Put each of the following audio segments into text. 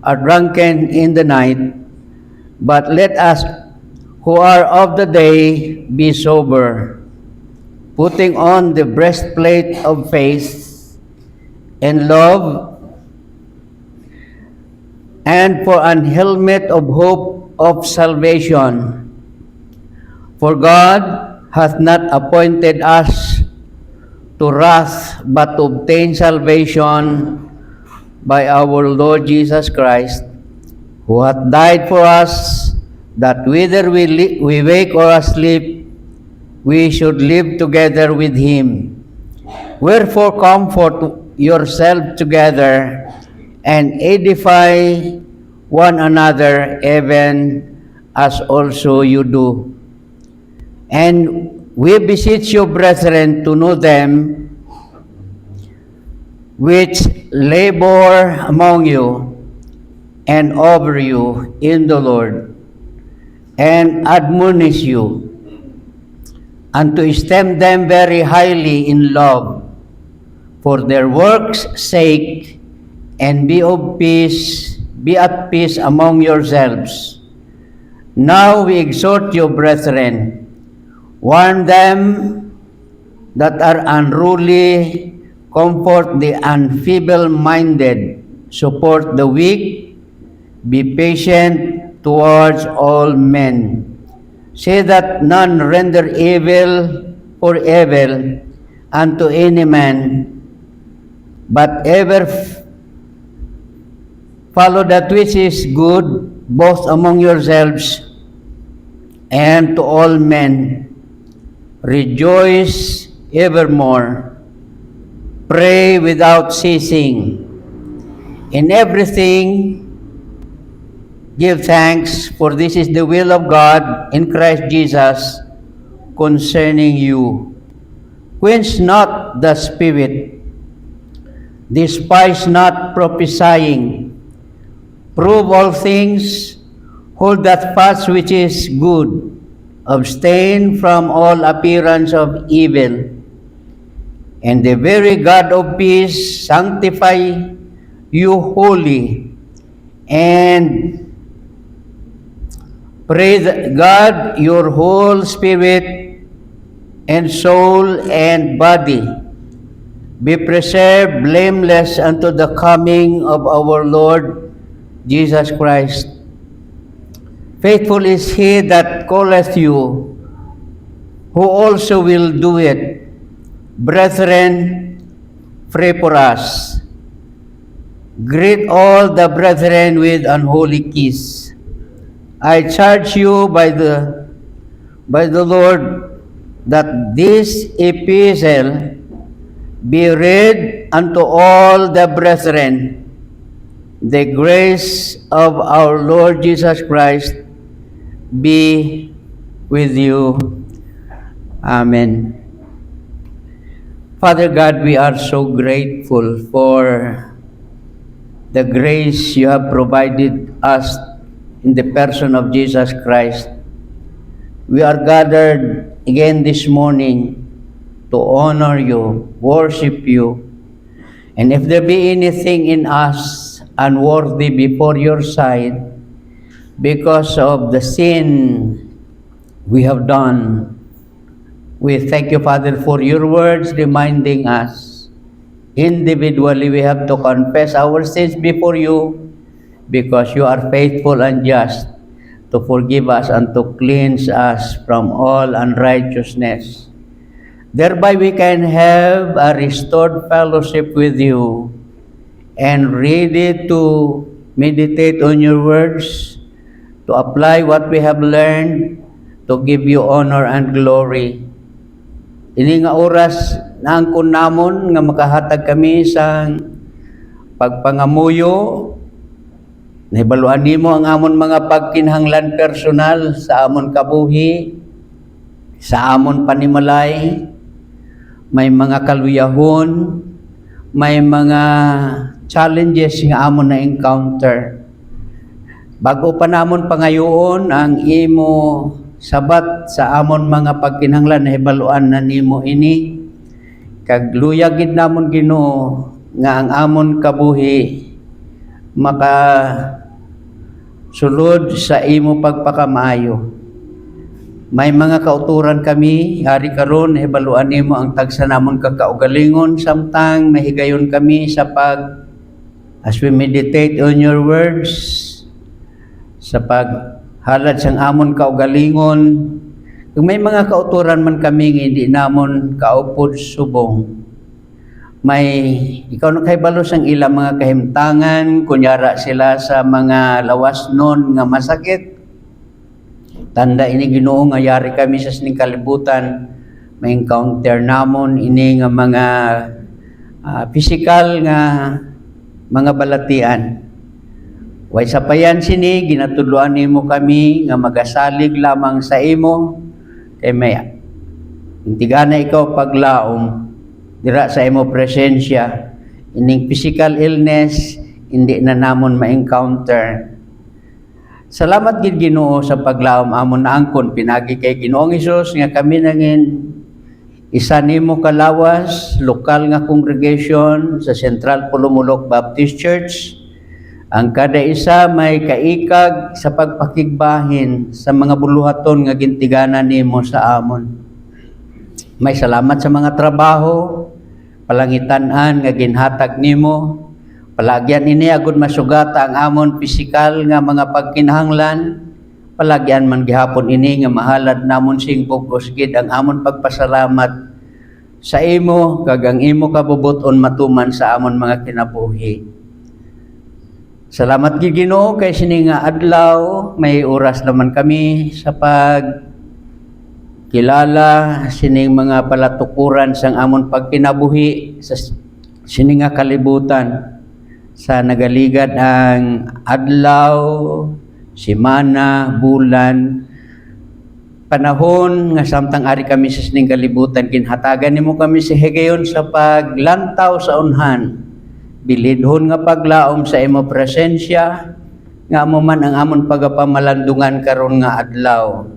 are drunken in the night, but let us who are of the day be sober, putting on the breastplate of faith and love, and for an helmet of hope of salvation. For God hath not appointed us to wrath, but to obtain salvation by our Lord Jesus Christ, who hath died for us, that whether we wake or asleep, we should live together with him. Wherefore comfort yourselves together, and edify one another, even as also you do. And we beseech you, brethren, to know them which labor among you and over you in the Lord, and admonish you, and to esteem them very highly in love, for their works' sake, and be at peace among yourselves. Now we exhort you, brethren, warn them that are unruly, comfort the unfeeble-minded, support the weak, be patient towards all men. Say that none render evil for evil unto any man, but ever follow that which is good, both among yourselves and to all men. Rejoice evermore. Pray without ceasing. In everything, give thanks, for this is the will of God in Christ Jesus concerning you. Quench not the spirit. Despise not prophesying. Prove all things. Hold that fast which is good. Abstain from all appearance of evil. And the very God of peace sanctify you wholly. And praise God, your whole spirit and soul and body be preserved blameless unto the coming of our Lord Jesus Christ. Faithful is he that calleth you, who also will do it. Brethren, pray for us. Greet all the brethren with an holy kiss. I charge you by the Lord that this epistle be read unto all the brethren. The grace of our Lord Jesus Christ be with you. Amen. Father God, we are so grateful for the grace you have provided us in the person of Jesus Christ. We are gathered again this morning to honor you, worship you, and if there be anything in us unworthy before your sight, because of the sin we have done, we thank you, Father, for your words reminding us individually we have to confess our sins before you, because you are faithful and just to forgive us and to cleanse us from all unrighteousness. Thereby we can have a restored fellowship with you and ready to meditate on your words, to apply what we have learned, to give you honor and glory. Ini nga oras na angkon namon nga makahatag kami sa pagpangamuyo, nahibaluan nimo ang amon mga pagkinahanglan personal sa amon kabuhi, sa amon panimalay, may mga kaluyahon, may mga challenges nga amon na encounter. Bago pa namon pangayoon ang imo sabat sa amon mga pagkinahanglan, nahibaluan na nimo ini, kag luyag gid namon Ginoo nga ang amon kabuhi makasulod sa imo pagpakamaayo. May mga kauturan kami, ari karon hibaluan nimo ang tagsa namon kakaugalingon samtang mahigayon kami sa as we meditate on your words, sa paghalad sang amon kaugalingon. Kung may mga kauturan man kami hindi namon kaupod subong, ikaw na kahibalo sang ilang mga kahimtangan, kunyara sila sa mga lawas nun nga masakit. Tanda ini Ginoo nga yari kami sa sining kalibutan, may encounter namon ini nga mga physical nga mga balatian. Way sapayan sini ginatudloan nimo kami nga magasalig lamang sa imo kay may intigana ikaw paglaom dira sa imo presensya. Ining physical illness hindi na namon ma-encounter. Salamat gid Ginoo sa paglaom amon naangkon pinagi kay Ginoong Hesus nga kami nangin isa nimo kalawas lokal nga congregation sa Central Pulumulok Baptist Church. Ang kada isa may kaikag sa pagpakigbahin sa mga buluhaton nga gintigana nimo sa amon. May salamat sa mga trabaho, palangitan-an nga ginhatag nimo. Palagyan ini agud masugata ang amon pisikal nga mga pagkinahanglan. Palagyan man gihapon ini nga mahalad namon sing pugos gid ang amon pagpasalamat sa imo kag ang imo kabubuton matuman sa amon mga kinabuhi. Salamat gid Ginoo kay sini nga adlaw may oras naman kami sa kilala sining mga palatukuran sang amon pagkinabuhi sa sini nga kalibutan. Sa nagaligad ang adlaw, semana, bulan, panahon nga samtang ari kami sa sining kalibutan, ginhatagan nimo kami sa higayon sa paglantaw sa unhan. Bilidhon nga paglaom sa imo presensya, nga amo man ang amon pagapamalandungan karon nga adlaw.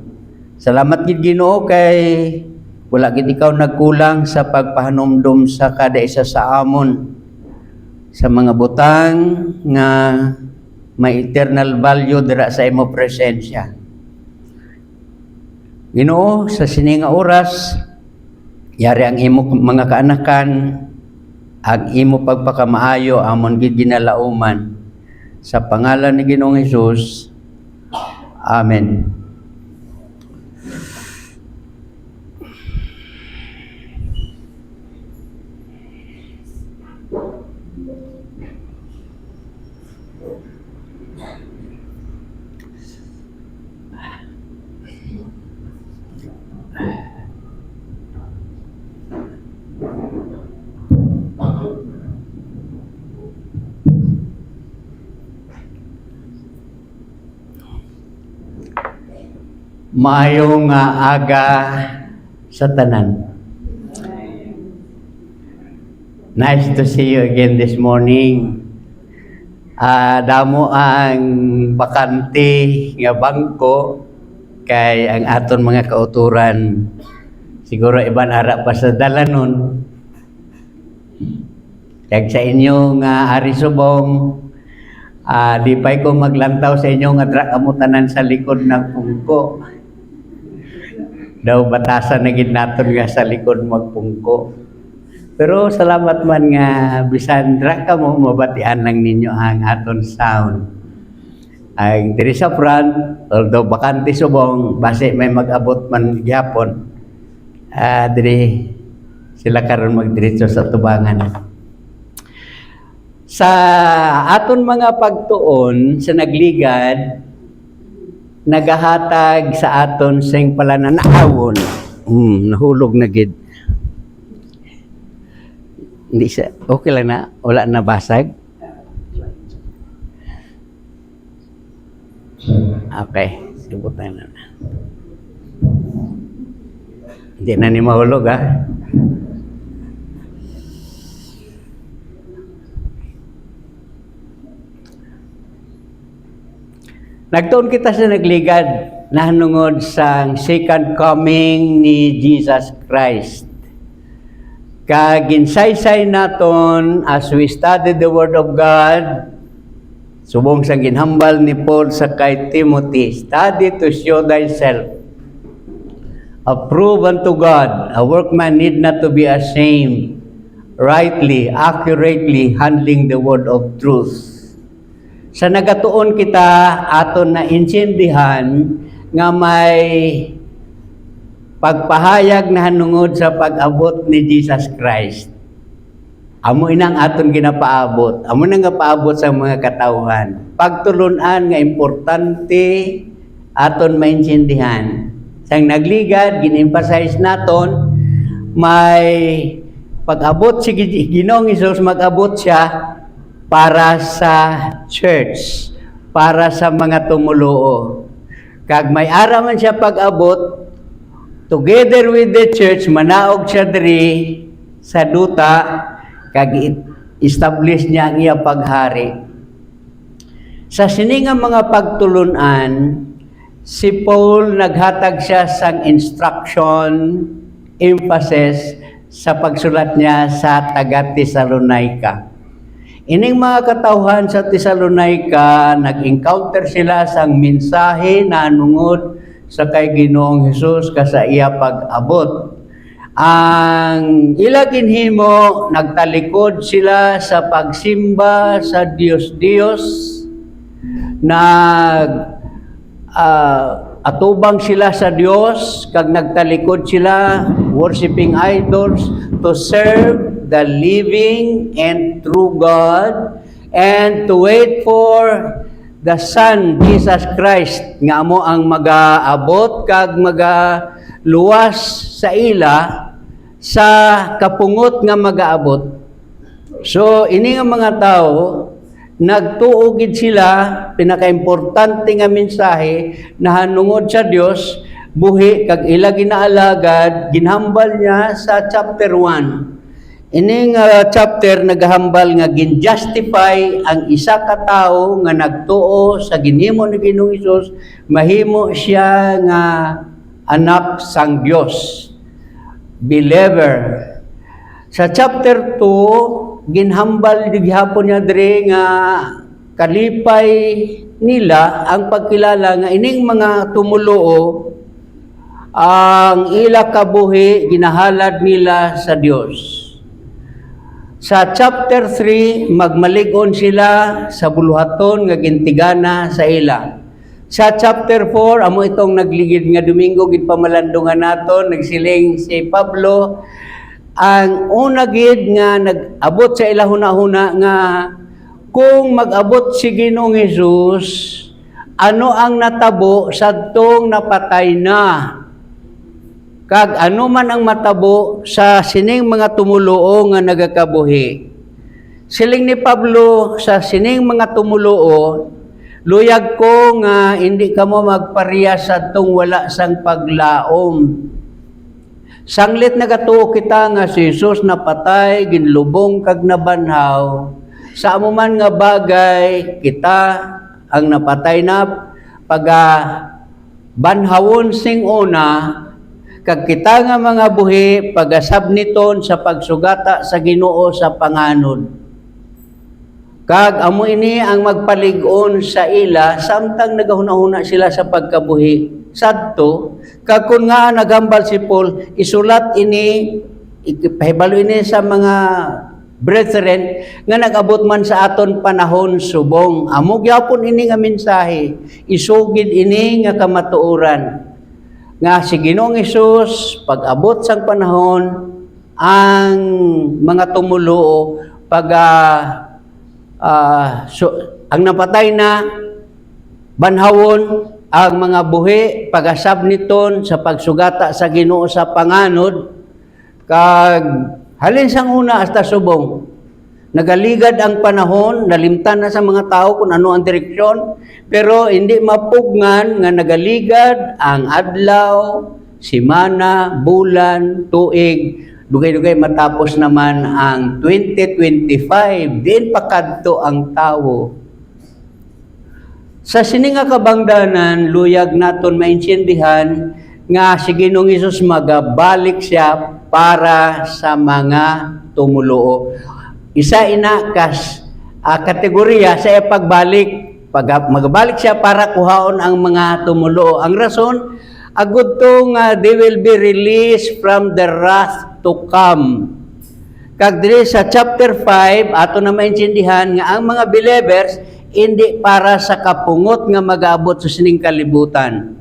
Salamat gid Ginoo kay wala gid ikaw nagkulang sa pagpahanumdum sa kada isa sa amon. Sa mga butang nga may eternal value dira sa imo presensya. Ginoo, sa sini nga oras, yari ang imo mga kaanakan, ang imo pagpakamaayo, amon gid ginalauman. Sa pangalan ni Ginoong Hesus, Amen. Maayong aga sa tanan. Nice to see you again this morning. Damo ang bakante nga bangko kay ang aton mga kauturan. Siguro iban ara pa sa dalanon. Kag sa inyo nga ari subong, di pa'y ko maglantaw sa inyo nga dra kamutanan sa likod ng pungko. Daw batasan na gid naton nga sa likod magpungko. Pero salamat man nga bisan dra ka mo mabatian lang ninyo ang aton sound. Ang diri sa front, although bakante subong, base may mag-abot man gyapon. Diri sila karon magdiretso sa tubangan. Sa aton mga pagtuon sa nagligad, nagahatag sa aton sing palananawon. Nahulog na gid. Hindi siya, okay lang na, wala na basag. Okay, sibutan na. Hindi na ni mahulog ha. Nagtuon kita sa nagligad nahanungod sa second coming ni Jesus Christ. Kaginsaysay naton as we study the Word of God, Subong sa ginhambal ni Paul sa kay Timothy, study to show thyself approved unto God, a workman need not to be ashamed, rightly, accurately handling the word of truth. Sa nagatuon kita aton na intindihan nga may pagpahayag na hanungod sa pag-abot ni Jesus Christ. Amo inang aton ginapaabot. Amo nang paabot sa mga katawhan. Pagtulunan nga importante aton maintindihan. Sang nagligad, gin-emphasize naton may pag-abot si Ginoong Hesus, mag-abot siya para sa church, para sa mga tumuluo. Kag may ara man siya pag-abot, together with the church, manaog siya diri sa duta, kag establish niya ang iya paghari. Sa siningang mga pagtulunan, si Paul naghatag siya sang instruction, emphasis sa pagsulat niya sa taga-Tesalonica. Ining mga katawhan sa Tesalonica, nag-encounter sila sang mensahe na anungod sa kay Ginoong Hesus kasa iya pag-abot. Ang ila ginhimo, nagtalikod sila sa pagsimba sa Diyos-Diyos, atubang sila sa Dios, kag nagtalikod sila worshiping idols to serve the living and true God and to wait for the Son Jesus Christ nga amo ang mag-aabot kag luwas sa ila sa kapungot nga mag-aabot. So ini nga mga tao nagtuugid sila, pinaka-importante nga mensahe na hanungod sa Dios, buhi kag ila ginaalagad, ginhambal niya sa chapter 1. Ining chapter nagahambal nga gin-justify ang isa ka tawo nga nagtuo sa ginhimo ni Ginoong Hesus, mahimo siya nga anak sang Dios, believer. Sa chapter 2, ginhambal gihapon niya diri nga kalipay nila ang pagkilala nga ining mga tumuluo ang ila kabuhi ginahalad nila sa Dios. Sa chapter 3, magmalig-on sila sa buluhaton nga gintigana sa ila. Sa chapter 4, amo itong nagligid nga Domingo gid pamalandungan naton, nagsiling si Pablo, ang una gid nga nag-abot sa ila hunahuna nga kung mag-abot si Ginoong Hesus, ano ang natabo sadtong napatay na? Kag ano man ang matabo sa sining mga tumuluo nga nagakabuhi. Siling ni Pablo sa sining mga tumuluo, luyag ko nga hindi kamo magpareha sadtong wala sang paglaom. Sanglit nagatuo kita nga si Jesus napatay, ginlubong kag nabanhaw. Sa amo man nga bagay, kita ang napatay na banhawon sing una, kag kita nga mga buhi pagasabniton sa pagsugata sa Ginoo sa panganod. Kag amo ini ang magpalig-on sa ila samtang nagahuna-huna sila sa pagkabuhi. Sadto, kag kun nga naghambal si Paul, isulat ini, ipahibalo ini sa mga brethren nga nag-abot man sa aton panahon subong. Amo gyapon ini nga mensahe, isugid ini nga kamatuoran. Nga si Ginoong Hesus, pag-abot sang panahon, ang mga tumuluo, ang napatay na, banhawon, ang mga buhi, pagasabniton sa pagsugata sa Ginoo sa panganod, kag halin sang una hasta subong. Nagaligad ang panahon, nalimtan na sa mga tao kung ano ang direksyon, pero hindi mapugnan nga nagaligad ang adlaw, simana, bulan, tuig, dugay-dugay matapos naman ang 2025, din pakadto ang tao. Sa sininga kabangdanan, luyag naton maintindihan nga si Ginoong Hesus magabalik siya para sa mga tumuluo. Isa ina kas kategorya sa pagbalik. Pag magbalik siya para kuhaon ang mga tumulo. Ang rason, agud to nga they will be released from the wrath to come. Kag diri sa chapter 5, ato na maintindihan nga ang mga believers hindi para sa kapungot nga mag-aabot sa sining kalibutan.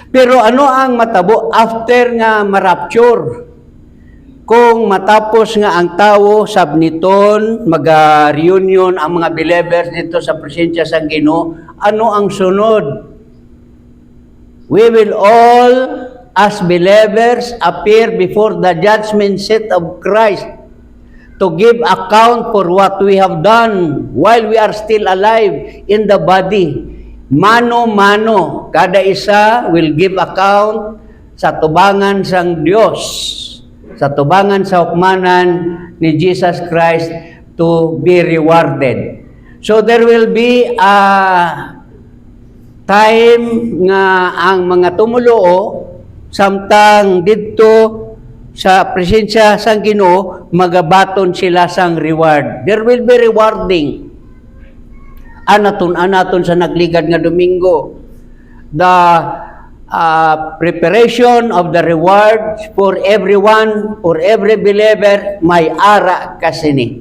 Pero ano ang matabo after nga ma-rapture? Kung matapos nga ang tao sabniton, mag-reunion ang mga believers dito sa presensya sa Ginoo, ano ang sunod? We will all, as believers, appear before the judgment seat of Christ to give account for what we have done while we are still alive in the body. Mano-mano, kada isa will give account sa tubangan sang Dios, sa tubangan sa hukmanan ni Jesus Christ to be rewarded. So there will be a time nga ang mga tumuluo samtang didto sa presensya sang Ginoo magabaton sila sang reward. There will be rewarding. Anaton sa nagligad nga Domingo. The preparation of the rewards for everyone, for every believer, may ara kasini.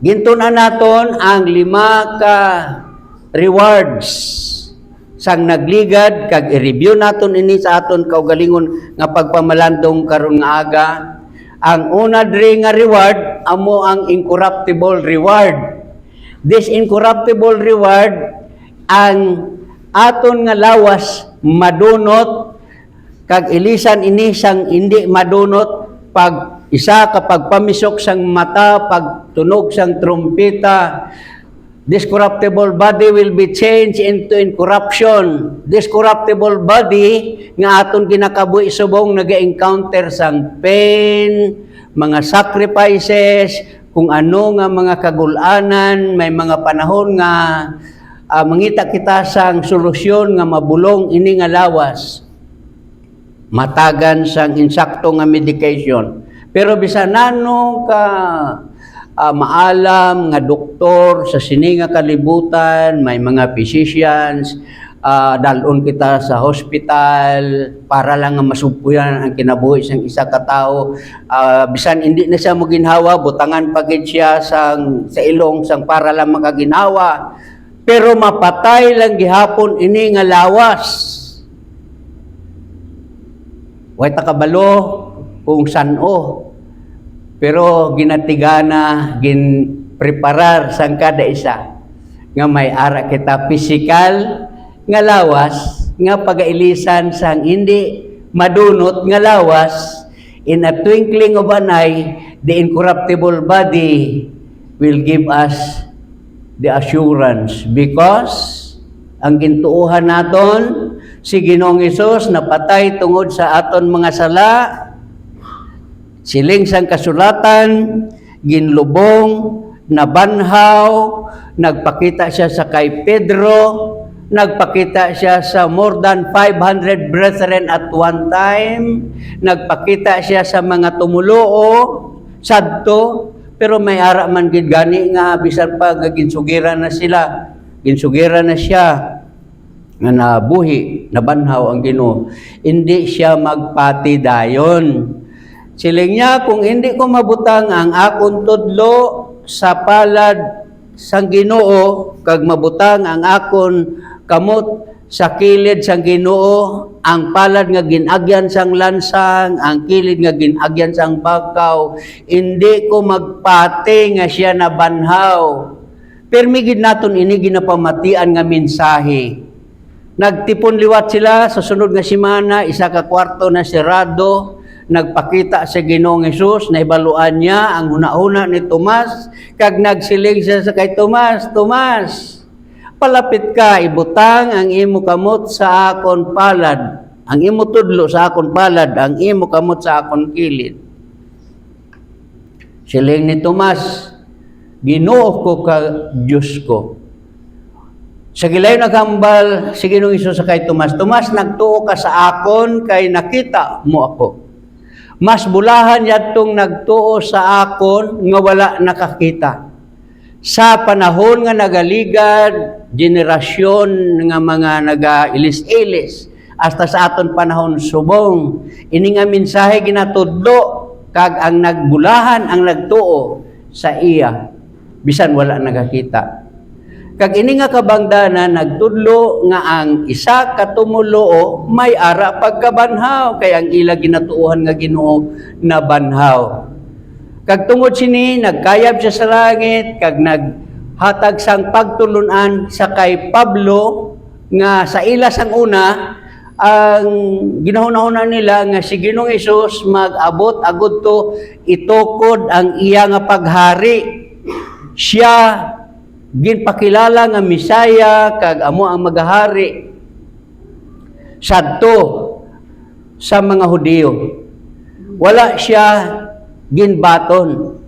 Gintunan naton ang 5 ka rewards sang nagligad, kag i-review naton ini sa aton kaugalingon nga pagpamalandong karon nga aga. Ang una diri nga reward amo ang incorruptible reward. This incorruptible reward ang aton nga lawas madunot, kag ilisan ini sang hindi madunot pag isa kapag pamisok sang mata, pag tunog sang trumpeta. This corruptible body will be changed into incorruption. This corruptible body nga aton ginakabuhi subong naga-encounter sang pain, mga sacrifices, kung ano nga mga kagulanan, may mga panahon nga mangita kita sang solusyon nga mabulong ini nga lawas. Matagan sang insakto nga medication. Pero bisan nano ka maalam nga doktor sa sini nga kalibutan, may mga physicians, dalon kita sa hospital para lang nga masumpuyan ang kinabuhi sang isa ka tawo. Bisan hindi na siya maginhawa, butangan pagid siya sa ilong sang para lang makaginhawa. Pero mapatay lang gihapon ini nga lawas. Way takabalo kung san-o. Pero ginatigana, ginpreparar sang kada isa nga may ara kita physical nga lawas, nga pagailisan sang hindi madunot nga lawas. In a twinkling of an eye, the incorruptible body will give us the assurance, because ang gintuuhan naton si Ginoong Hesus napatay tungod sa aton mga sala. Siling sang kasulatan, ginlubong, nabanhaw, nagpakita siya sa kay Pedro, nagpakita siya sa more than 500 brethren at one time, nagpakita siya sa mga tumuluo, sadto, pero may ara man gid gani nga bisan pa nga ginsugiran na sila, ginsugiran na siya nga nabuhi, nabanhaw ang Ginoo. Hindi siya magpati dayon. Siling niya, kung hindi ko mabutang ang akong tudlo sa palad sang Ginoo, kag mabutang ang akon kamot sa kilid sang Ginoo, ang palad nga ginagyan sang lansang, ang kilid nga ginagyan sang bakaw, hindi ko magpati nga siya nabanhaw. Permigid naton ini ginapamatian nga mensahe. Nagtipon liwat sila sa sunod nga semana, isa ka kwarto na sirado, nagpakita sa Ginoong Hesus, naibaluan niya ang una-una ni Tomas, kag nagsiling siya sa kay Tomas, Tomas, palapit ka, ibutang ang imo kamot sa akon palad, ang imo tudlo sa akon palad, ang imo kamot sa akon kilid. Siling ni Tomas, Ginoo ko ka Diyos ko. Sa gilay naghambal si Ginoong Hesus sa kay Tomas, Tomas, nagtuo ka sa akon kay nakita mo ako. Mas bulahan yatong nagtuo sa akon nga wala nakakita. sa panahon nga nagaligad, generasyon nga mga naga-ilis-ilis, hasta sa aton panahon subong, ini nga mensahe ginatudlo, kag ang nagbulahan, ang nagtuo sa iya, bisan wala nakakita. Kag ini nga kabangdanan nagtudlo nga ang isa ka tumuluo may ara pagkabanhaw, kay ang ila ginatuohan nga Ginoo na banhaw. Kag tungod sini nagkayab siya sa langit, kag naghatag sang pagtulunan sa kay Pablo nga sa ila sang una ang ginahuna-huna nila nga si Ginoong Hesus mag-abot agud to itukod ang iya nga paghari. Siya ginpakilala nga Misaya kag amo ang magahari sadto sa mga Hudiyo. Wala siya ginbaton.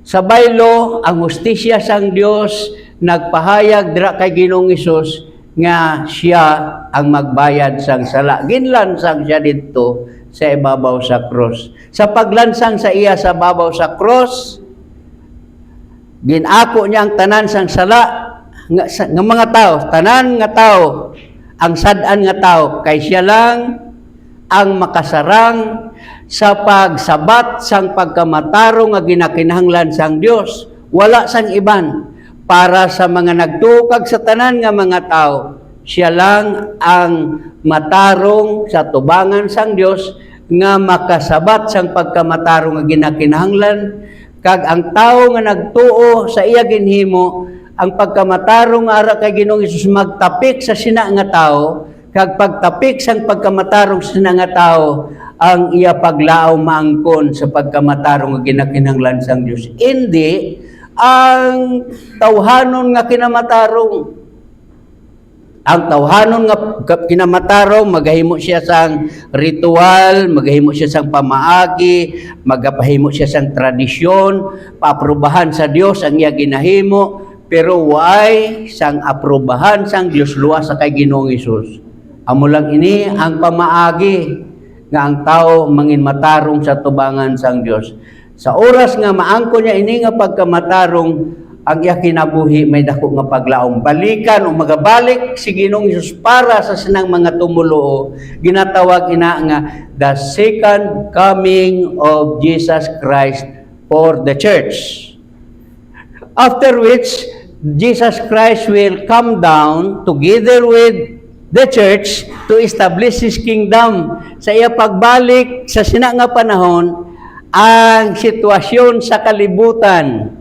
Sa baylo, ang hustisya sang Dios nagpahayag dira kay Ginoong Hesus nga siya ang magbayad sang sala. Ginlansang siya dito sa ibabaw sa cross. Sa paglansang sa iya sa babaw sa cross, ginako niya ang tanan sang sala nga mga tao, tanan nga tao, ang sad-an nga tao, kay siya lang ang makasarang sa pagsabat sang pagkamataro nga ginakinahanglan sang Dios. Wala sang iban. Para sa mga nagtukag sa tanan nga mga tao, siya lang ang matarong sa tubangan sang Dios nga makasabat sang pagkamataro nga ginakinahanglan. Kag ang tao nga nagtuo sa iya ginhimo, ang pagkamataro nga ara kay Ginoong Hesus magtapik sa sina nga tao, kag pagtapik sang pagkamatarong sa sina nga tao, ang iya paglaaw maangkon sa pagkamataro nga ginakinahanglan sang Dios. Hindi ang tawhanon nga kinamatarong. Ang tawhanon nga kinamatarong, magahimo siya sang ritual, magahimo siya sang pamaagi, magapahimo siya sang tradisyon, paaprubahan sa Dios ang iya ginahimo, pero why sang aprubahan sang Dios luwas sa kay Ginoong Hesus. Amo lang ini ang pamaagi nga ang tao mangin matarong sa tubangan sang Dios. Sa oras nga maangko niya ini nga pagkamatarong, ang iya kinabuhi may dako nga paglaom. Balikan o magabalik si Ginoong Hesus para sa sinang mga tumuluo. Ginatawag ina nga the second coming of Jesus Christ for the church. After which, Jesus Christ will come down together with the church to establish His kingdom. Sa iya pagbalik sa sina nga panahon, ang sitwasyon sa kalibutan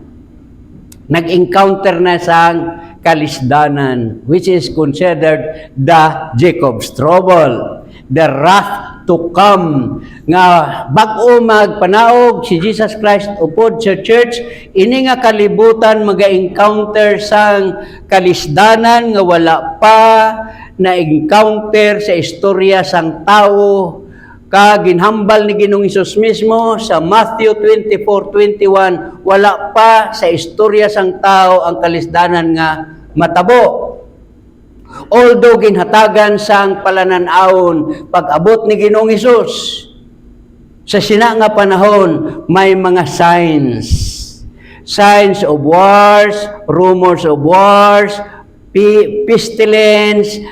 nag-encounter na sang kalisdanan, which is considered the Jacob's trouble, the wrath to come, nga bag-o magpanaog si Jesus Christ upod sa church, ini nga kalibutan maga-encounter sang kalisdanan nga wala pa na-encounter sa istorya sang tao, kaginhambal ni Ginoong Hesus mismo sa Matthew 24:21, wala pa sa istorya sang tao ang kalisdanan nga matabo. Although ginhatagan sang palananawon pag-abot ni Ginoong Hesus, sa sina nga panahon may mga signs of wars, rumors of wars, pestilence,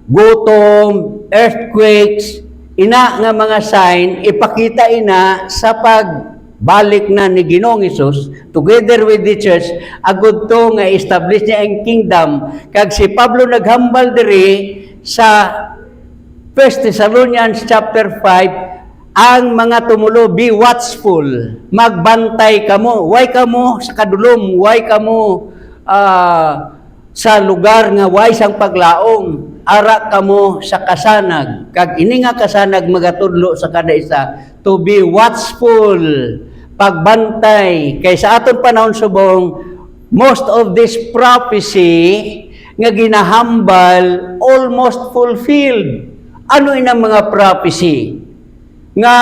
gutom, earthquakes. Ina nga mga sign, ipakita ina sa pagbalik na ni Ginoong Hesus together with the church, agud to nga establish niya ang kingdom. Kag si Pablo naghambal diri sa 1 Thessalonians chapter 5, ang mga tumulo, be watchful, magbantay kamo. Why kamo sa kadulom? Why kamo sa lugar nga way sang paglaom? Ara kamo sa kasanag, kag ini nga kasanag magatudlo sa kada isa, to be watchful, pagbantay. Kay sa aton panahon subong, most of this prophecy nga ginahambal almost fulfilled. Ano inang mga prophecy? Nga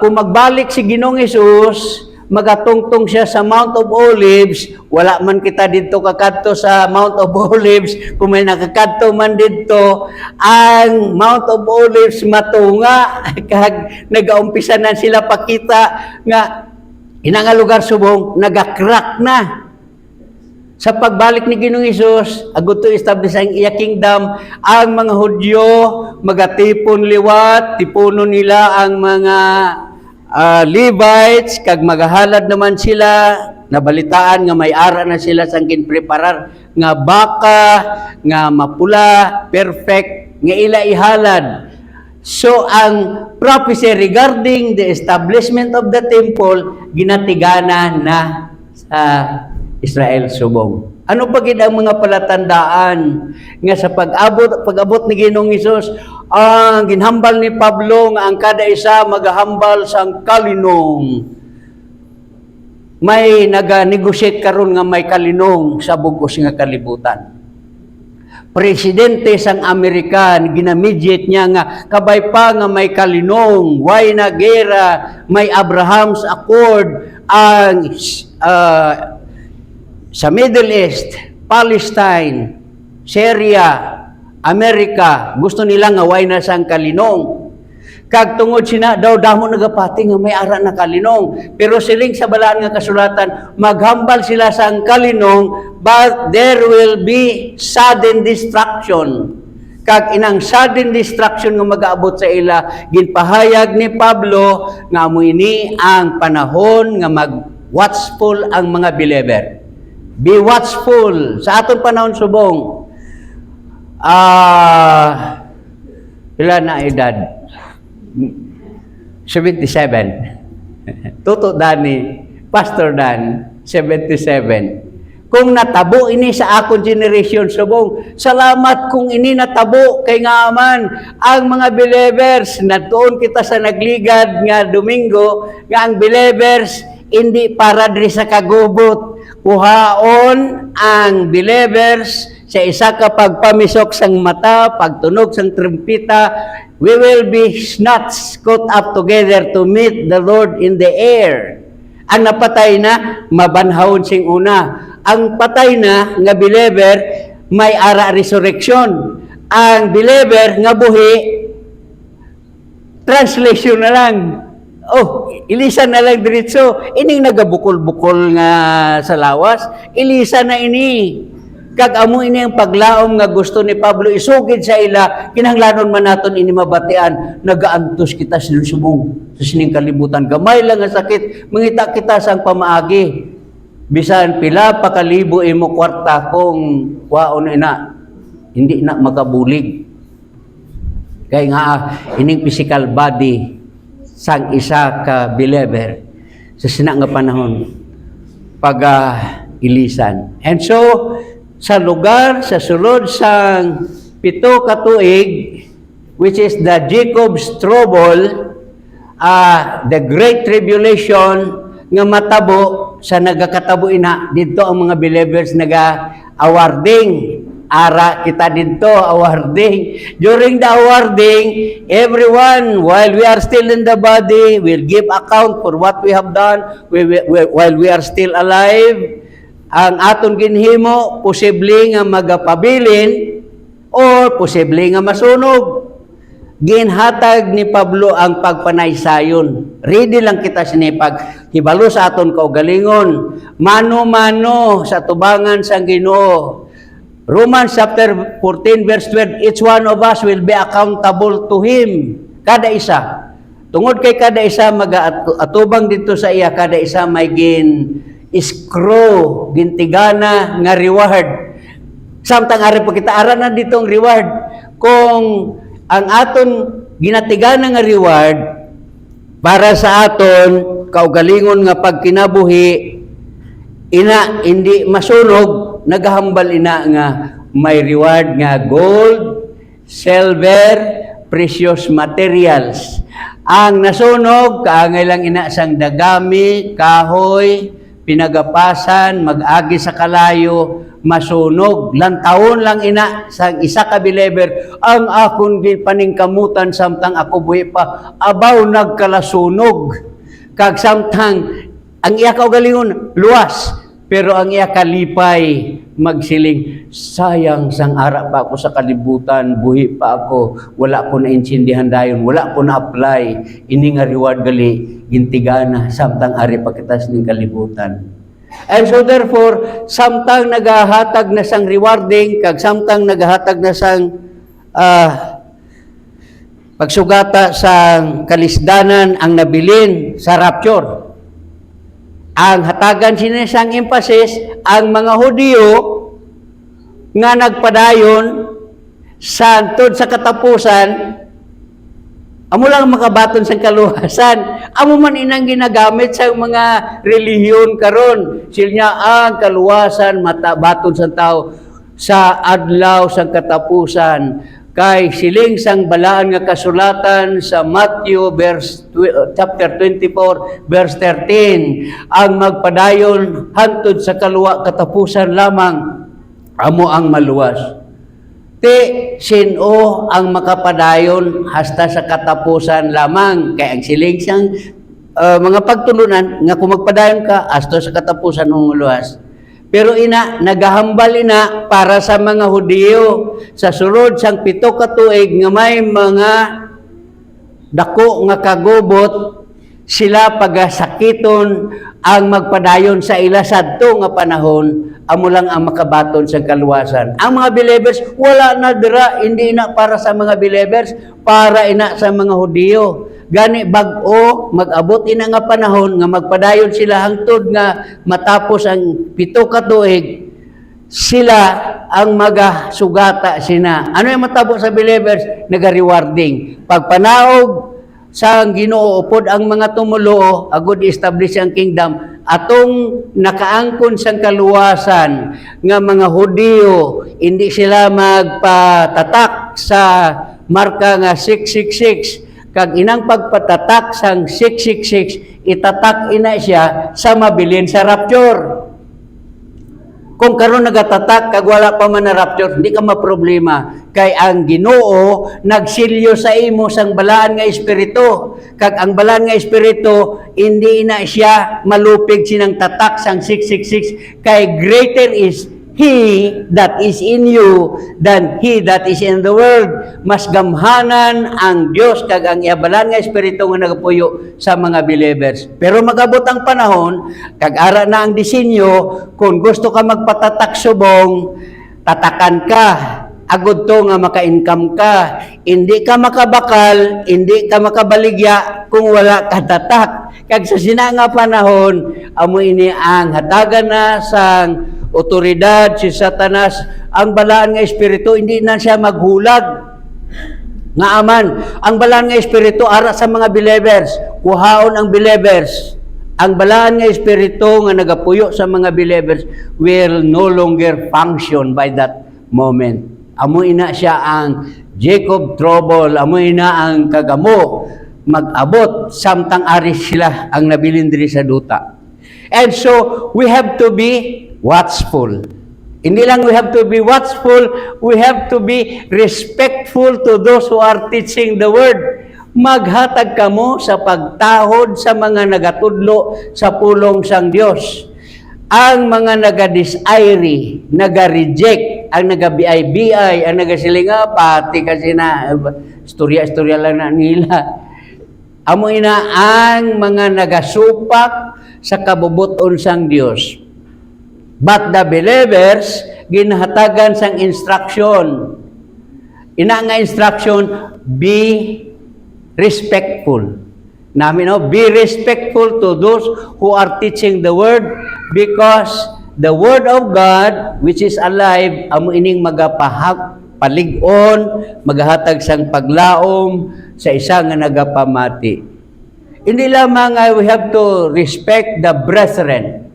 kung magbalik si Ginoong Hesus, magatungtong siya sa Mount of Olives, wala man kita dito kakadto sa Mount of Olives, kung may nakakadto man dito, ang Mount of Olives matunga, kag nag-aumpisa na sila pakita nga ina nga lugar subong nagakrak na. Sa pagbalik ni Ginoong Hesus, agud to establish ang iya kingdom, ang mga Hudyo magatipon liwat, tipunon nila ang mga Levites, kag magahalad naman sila, nabalitaan nga may ara na sila sang ginpreparar nga baka, nga mapula, perfect, nga ila ihalad. So, ang prophecy regarding the establishment of the temple, ginatigana na sa Israel subong. Ano pa gid ang mga palatandaan nga sa pag-abot ni Ginoong Hesus, ang ginhambal ni Pablo nga ang kada isa magahambal sang kalinong. May naga-negotiate karon nga may kalinong sa bugos nga kalibutan. Presidente sang Amerika, ginamediate niya nga kabay pa nga may kalinong, why na gera, may Abraham's Accord, ang sa Middle East, Palestine, Syria, Amerika, gusto nila nga way na sang kalinong. Kag tungod sina daw damo nagapati nga may ara na kalinong. Pero siling sa balaan nga kasulatan, maghambal sila sang kalinong, but there will be sudden destruction. Kag inang sudden destruction nga mag-aabot sa ila, ginpahayag ni Pablo nga amo ini ang panahon nga mag-watchful ang mga believer. Be watchful. Sa aton panahon subong, pila na edad? 77. Tuto Dani, Pastor Dan, 77. Kung natabo ini sa akong generation subong, salamat kung ini natabo kay nga man ang mga believers, natuon kita sa nagligad nga Domingo, nga ang believers hindi para diri sa kagubot, kuhaon ang believers sa isa ka pagpamisok sang mata, pagtunog sang trumpeta, we will be snatched, caught up together to meet the Lord in the air. Ang napatay na, mabanhawon sing una. Ang patay na, nga believer, may ara resurrection. Ang believer, nga buhi, translation na lang. Oh, ilisan na lang diretso. Ining nagabukol-bukol nga sa lawas, ilisan na ini. Kag amo ini ang paglaom nga gusto ni Pablo isugid sa ila, kinahanglanon man naton ini mabatian, nagaantos kita sa subong sa sining kalibutan. Gamay lang nga sakit, mangita kita sang pamaagi. Bisan pila pa kalibo imo kwarta kung waon ina, hindi na makabulig. Kay nga ining physical body sang isa ka believer sa sina nga panahon pag ilisan. And so sa lugar sa sulod sang 7 ka tuig, which is the Jacob's trouble, the great tribulation nga matabo sa nagakatabo ina didto ang mga believers naga-awarding. Ara kita dito awarding. During the awarding, everyone, while we are still in the body, will give account for what we have done while we are still alive. Ang aton ginhimo, posible nga magapabilin o posible nga masunog. Ginhatag ni Pablo ang pagpanaysayon. Ready lang kita sinipag. Hibalo sa aton kaugalingon. Mano-mano sa tubangan sang Ginoo. Romans chapter 14 verse 12, each one of us will be accountable to Him. Kada isa. Tungod kay kada isa, mag-atubang dito sa iya, kada isa may iskro, gintigana nga reward. Samtang ari pa kita aranan ditong reward. Kung ang aton ginatigana nga reward para sa aton kaugalingon nga pagkinabuhi, ina hindi masunog, naghahambal ina nga may reward nga gold, silver, precious materials. Ang nasunog, kaangay lang ina sang dagami, kahoy, pinagapasan, mag-agi sa kalayo, masunog. Lantawon lang ina sang isa ka believer, ang akon paningkamutan samtang ako buhi pa, abaw nagkalasunog. Kag samtang ang iya kaugalingon luwas, pero ang iya kalipay magsiling sayang sang ara pa ako sa kalibutan, buhi pa ako, wala ko na intindihan dayon, wala ko na apply, ini nga reward gali, gintigana, samtang ari pakitas ning kalibutan. And so therefore, samtang nagahatag na sang rewarding, kag samtang nagahatag na sang pagsugata sa kalisdanan ang nabilin sa rapture. Ang hatagan sinisang emphasis, ang mga Hudyo nga nagpadayon sa antod sa katapusan, amo lang makabaton sa kaluwasan. Amo man inang ginagamit sa mga relihiyon karon. Silnya ang kaluwasan matabaton sa tao sa adlaw sa katapusan. Kay siling sang balaan nga kasulatan sa Matthew chapter 24 verse 13, ang magpadayon hantod sa katapusan lamang amo ang maluwas. Ti sino ang makapadayon hasta sa katapusan lamang, kay ang siling sang mga pagtulunan nga kung magpadayon ka hasta sa katapusan ng maluwas. Pero ina, nagahambal ina para sa mga Hudyo sa sulod sang 7 ka tuig nga may mga dako nga kagubot, sila pagasakiton ang magpadayon sa ila sadto nga panahon, amo lang ang makabaton sa kaluwasan. Ang mga believers wala na dira, hindi na para sa mga believers, para ina sa mga Hudyo. Gani bag-o mag-abot ina nga panahon nga magpadayon sila hangtod nga matapos ang 7 ka tuig, sila ang magasugata sina. Ano yung matabo sa believers? Naga-rewarding. Pagpanaog sa Ginoo upod ang mga tumulo, agud establish ang kingdom, atong nakaangkon sang kaluwasan nga mga Hudyo, hindi sila magpatatak sa marka nga 666. Kag inang pagpatatak sang 666, itatak ina siya sa mabilin sa rapture. Kung karon nagatatak kag wala pa man na rapture, hindi ka maproblema. Kay ang Ginoo nagsilyo sa imo sang balaan nga espiritu. Kag ang balaan nga espiritu, hindi na siya malupig sinang tatak sang 666. Kay greater is He that is in you than he that is in the world. Mas gamhanan ang Dios kag ang ihabalan nga espiritu nga nagapuyo sa mga believers. Pero magabot ang panahon, kag ara na ang disenyo, kung gusto ka magpatatak subong, tatakan ka. Agud to nga maka-income ka. Hindi ka makabakal, hindi ka makabaligya kung wala ka tatak. Kag sa sinanga panahon, amo ini ang hatagan na sang otoridad si Satanas, ang balaan nga espiritu hindi na siya maghulag. Nga aman, ang balaan nga espiritu ara sa mga believers, kuhaon ang believers. Ang balaan nga espiritu nga nagapuyo sa mga believers will no longer function by that moment. Amo ina siya ang Jacob trouble, amo ina ang kagamo mag-abot samtang aris sila ang nabilin diri sa duta. And so we have to be watchful. Hindi lang we have to be watchful, we have to be respectful to those who are teaching the word. Maghatag kamo sa pagtahod sa mga nagatudlo sa pulong sang Dios. Ang mga naga-disairi, naga-reject, ang naga-BI-BI, ang nagasilinga, pati kasi na istorya-istorya lang na nila. Amo ina ang mga nagasupak sa kabubuton sang Dios. But the believers, ginahatagan sang instruction. Ina nga instruction, be respectful. Namin, no? Be respectful to those who are teaching the word, because the word of God, which is alive, amo ining paligon, magahatag sang paglaom sa isa nga nagapamati. Hindi lamang we have to respect the brethren,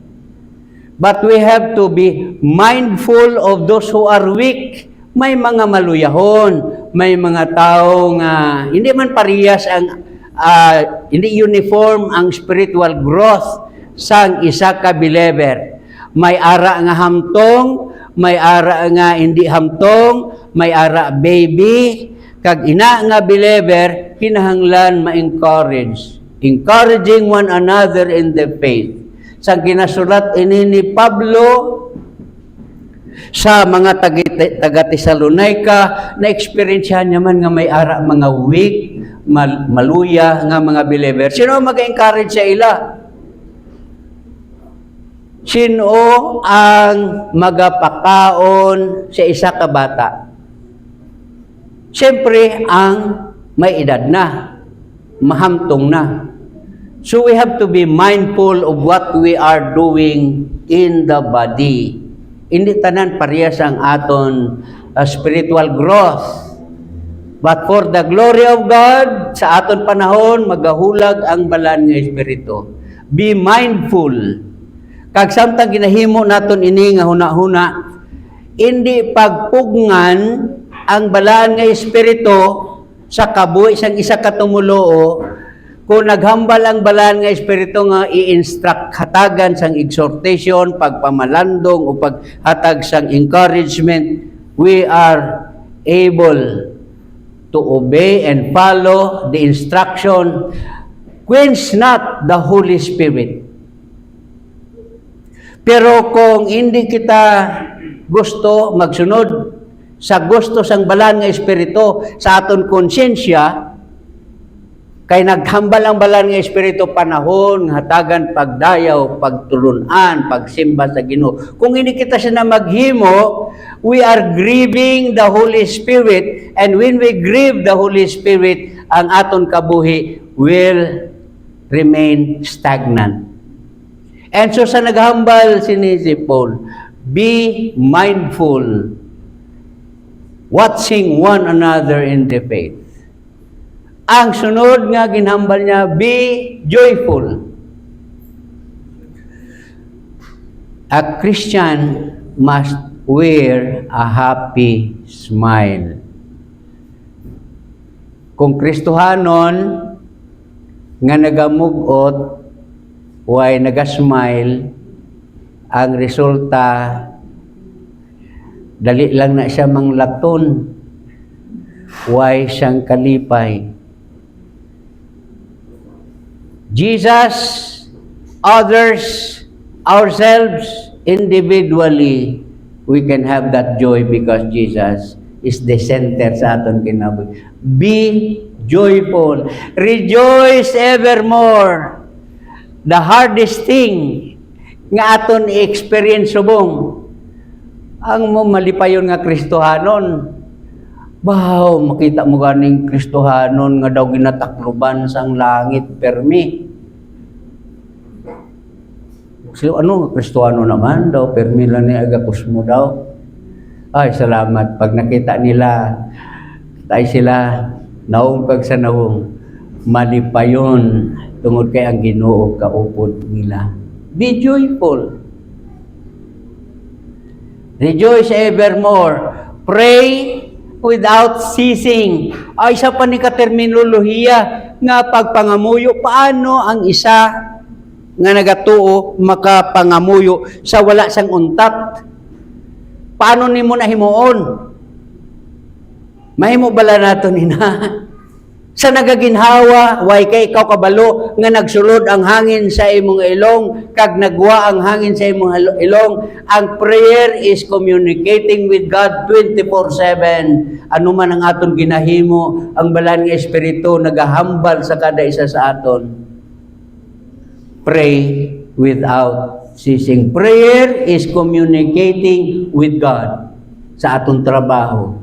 but we have to be mindful of those who are weak. May mga maluyahon, may mga tao nga hindi man parehas ang hindi uniform ang spiritual growth sang isa ka believer. May ara nga hamtong, may ara nga hindi hamtong, may ara baby, kag ina nga believer kinahanglan ma-encourage. Encouraging one another in the faith. Sa ginasulat ini ni Pablo Sa mga taga-Tesalonica, na-experiencehan naman nga may ara mga weak, maluya nga mga believer. Sino ang mag-encourage sa ila? Sino ang magapakaon sa isa ka bata? Siyempre, ang may edad na, mahamtong na. So we have to be mindful of what we are doing in the body. Hindi tanan parehas ang aton spiritual growth. But for the glory of God, sa aton panahon, magahulag ang balan nga Espiritu. Be mindful. Kag samtang ginahimo naton ini nga huna-huna, hindi pagpugngan ang balan nga Espiritu sa kabuhi sang isa ka tumuloo, kung naghambal ang balan nga Espiritu nga i-instruct hatagan sang exhortation, pagpamalandong o paghatag sang encouragement, we are able to obey and follow the instruction. Quench not the Holy Spirit. Pero kung hindi kita gusto magsunod sa gusto sang balan nga Espiritu sa aton konsensya, kay naghambal ang balan nga Espiritu panahon, hatagan pagdayaw, pagtulunan, pagsimba sa Ginoo. Kung hindi kita siya na maghimo, we are grieving the Holy Spirit, and when we grieve the Holy Spirit, ang aton kabuhi will remain stagnant. And so sa naghambal si Paul, be mindful, watching one another in the faith. Ang sunod nga ginhambal niya, be joyful. A Christian must wear a happy smile. Kung Kristohanon nga nagamugot, way nagasmile, ang resulta, dali lang na siya manglaton, way siyang kalipay. Jesus, others, ourselves, individually, we can have that joy because Jesus is the center sa aton kinabuhi. Be joyful. Rejoice evermore. The hardest thing nga aton i-experience subong, ang mo malipayon nga Kristohanon. Wow, makita mo ganing Kristohanon nga daw ginatakloban sang langit permi. So, ano, Kristohano naman daw, permi lang ni agapos mo daw. Ay, salamat. Pag nakita nila, tayo sila, naungkag sa naung, malipayon, tungod kay ang Ginoo kaupod nila. Be joyful. Rejoice evermore. Pray without ceasing. Ay, isa pa ni katerminolohiya nga pagpangamuyo. Paano ang isa nga nagatuo makapangamuyo sa wala sang untat? Paano nimo nahimuon? Mahimo bala nato nina? Sa nagaginhawa, way kay ikaw kabalo nga nagsulod ang hangin sa imong ilong, kag nagwa ang hangin sa imong ilong. Ang prayer is communicating with God 24/7. Ano man ang aton ginahimo, ang balan nga Espiritu nagahambal sa kada isa sa aton. Pray without ceasing. Prayer is communicating with God sa aton trabaho,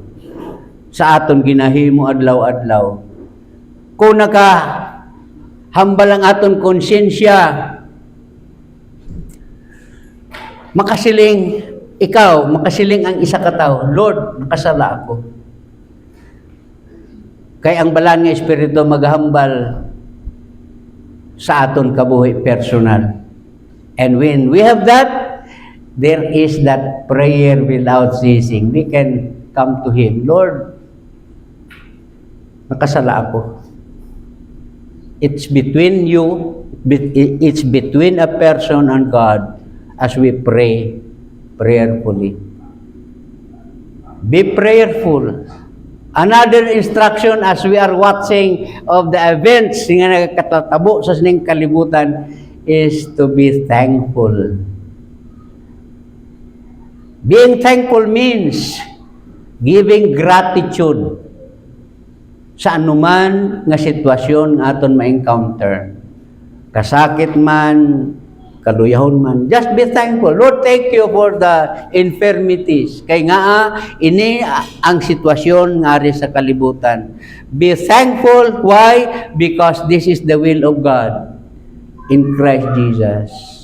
sa aton ginahimo adlaw-adlaw. Kung hambal ang aton konsensya, makasiling ang isa ka tao, Lord, nakasala ako. Kay ang balan nga Espiritu maghambal sa aton kabuhi personal. And when we have that, there is that prayer without ceasing. We can come to Him, Lord, nakasala ako. It's between you, it's between a person and God as we pray prayerfully. Be prayerful. Another instruction as we are watching of the events nga nagkatabo sa sining kalibutan is to be thankful. Being thankful means giving gratitude sa anuman nga sitwasyon nga aton ma-encounter. Kasakit man, kaluyahon man, just be thankful. Lord, thank you for the infirmities. Kay nga, ini ang sitwasyon nga rin sa kalibutan. Be thankful. Why? Because this is the will of God in Christ Jesus.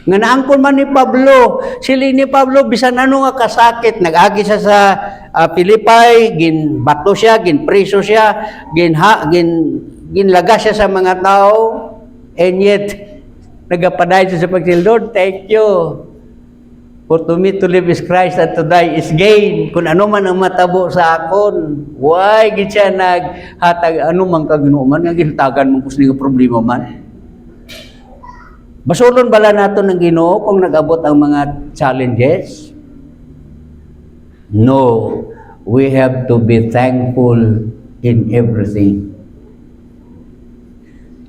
Nga naangkon man ni Pablo, sili ni Pablo, bisan ano nga kasakit, nag-agi siya sa Pilipay, ginbato siya, ginpriso siya, ginlaga siya sa mga tao, and yet, nagapaday siya sa pagsil, Lord, thank you. For to me to live is Christ and to die is gain. Kung ano man ang matabo sa akon, why gid siya naghatag, ano man kaginuman, nga gintagan mo kung nga problema man. Basulon bala nato ng Ginoo kung nag-abot ang mga challenges? No. We have to be thankful in everything.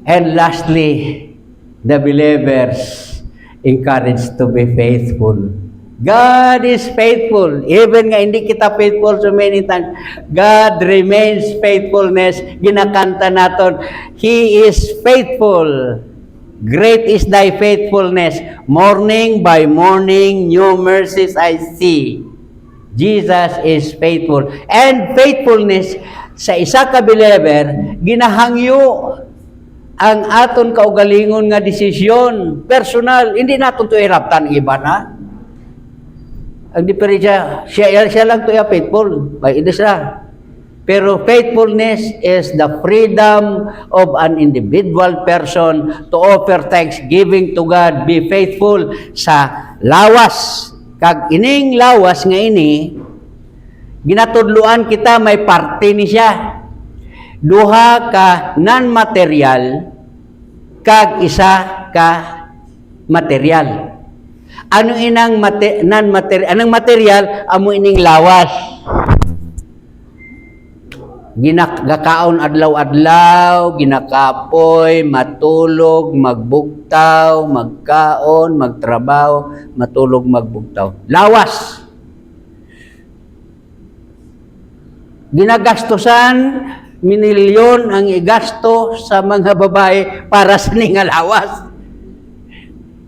And lastly, the believers encouraged to be faithful. God is faithful. Even nga hindi kita faithful so many times, God remains faithfulness. Ginakanta naton, He is faithful. Great is thy faithfulness. Morning by morning, new mercies I see. Jesus is faithful. And faithfulness sa isa ka believer, ginahangyo ang aton kaugalingon nga desisyon, personal. Hindi naton to iraptan iba na. Ang diferensya, siya lang to faithful. By it is Pero faithfulness is the freedom of an individual person to offer thanksgiving to God. Be faithful sa lawas. Kag ining lawas nga ini, ginatudluan kita may parte ni siya. Duha ka non-material, kag isa ka material. Ano inang non-material? Anong material? Amo ining lawas. Ginakaon adlaw-adlaw, ginakapoy, matulog, magbugtaw, magkaon, magtrabaho, matulog, magbugtaw. Lawas. Ginagastosan, minilyon ang igasto sa mga babae para sa nga lawas.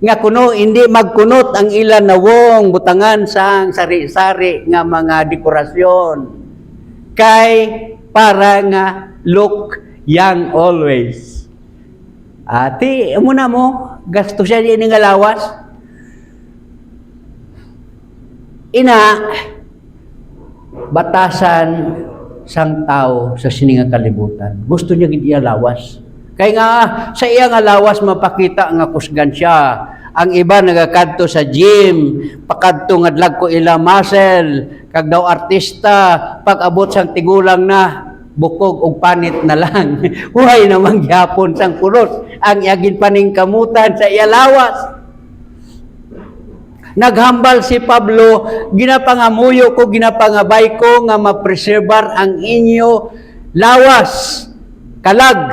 Nga kuno, hindi magkunot ang ilan na wong, butangan sang sari-sari nga mga dekorasyon. Kay para nga look young always. Ati, muna mo, gasto siya din nga lawas. Batasan sang tao sa sininga kalibutan. Gusto niya gid iya lawas. Kaya nga, sa iya nga lawas, mapakita nga kusgan siya. Ang iba nagakadto sa gym, pakadto nga dlag ko ila muscle, kag daw artista, pag abot sang tigulang na, bukog og panit na lang. Huway namang gyapon sang kuros ang iagin paningkamutan sa iya lawas. Naghambal si Pablo, ginapangamuyo ko, ginapangabay ko nga mapreserbar ang inyo lawas, kalag,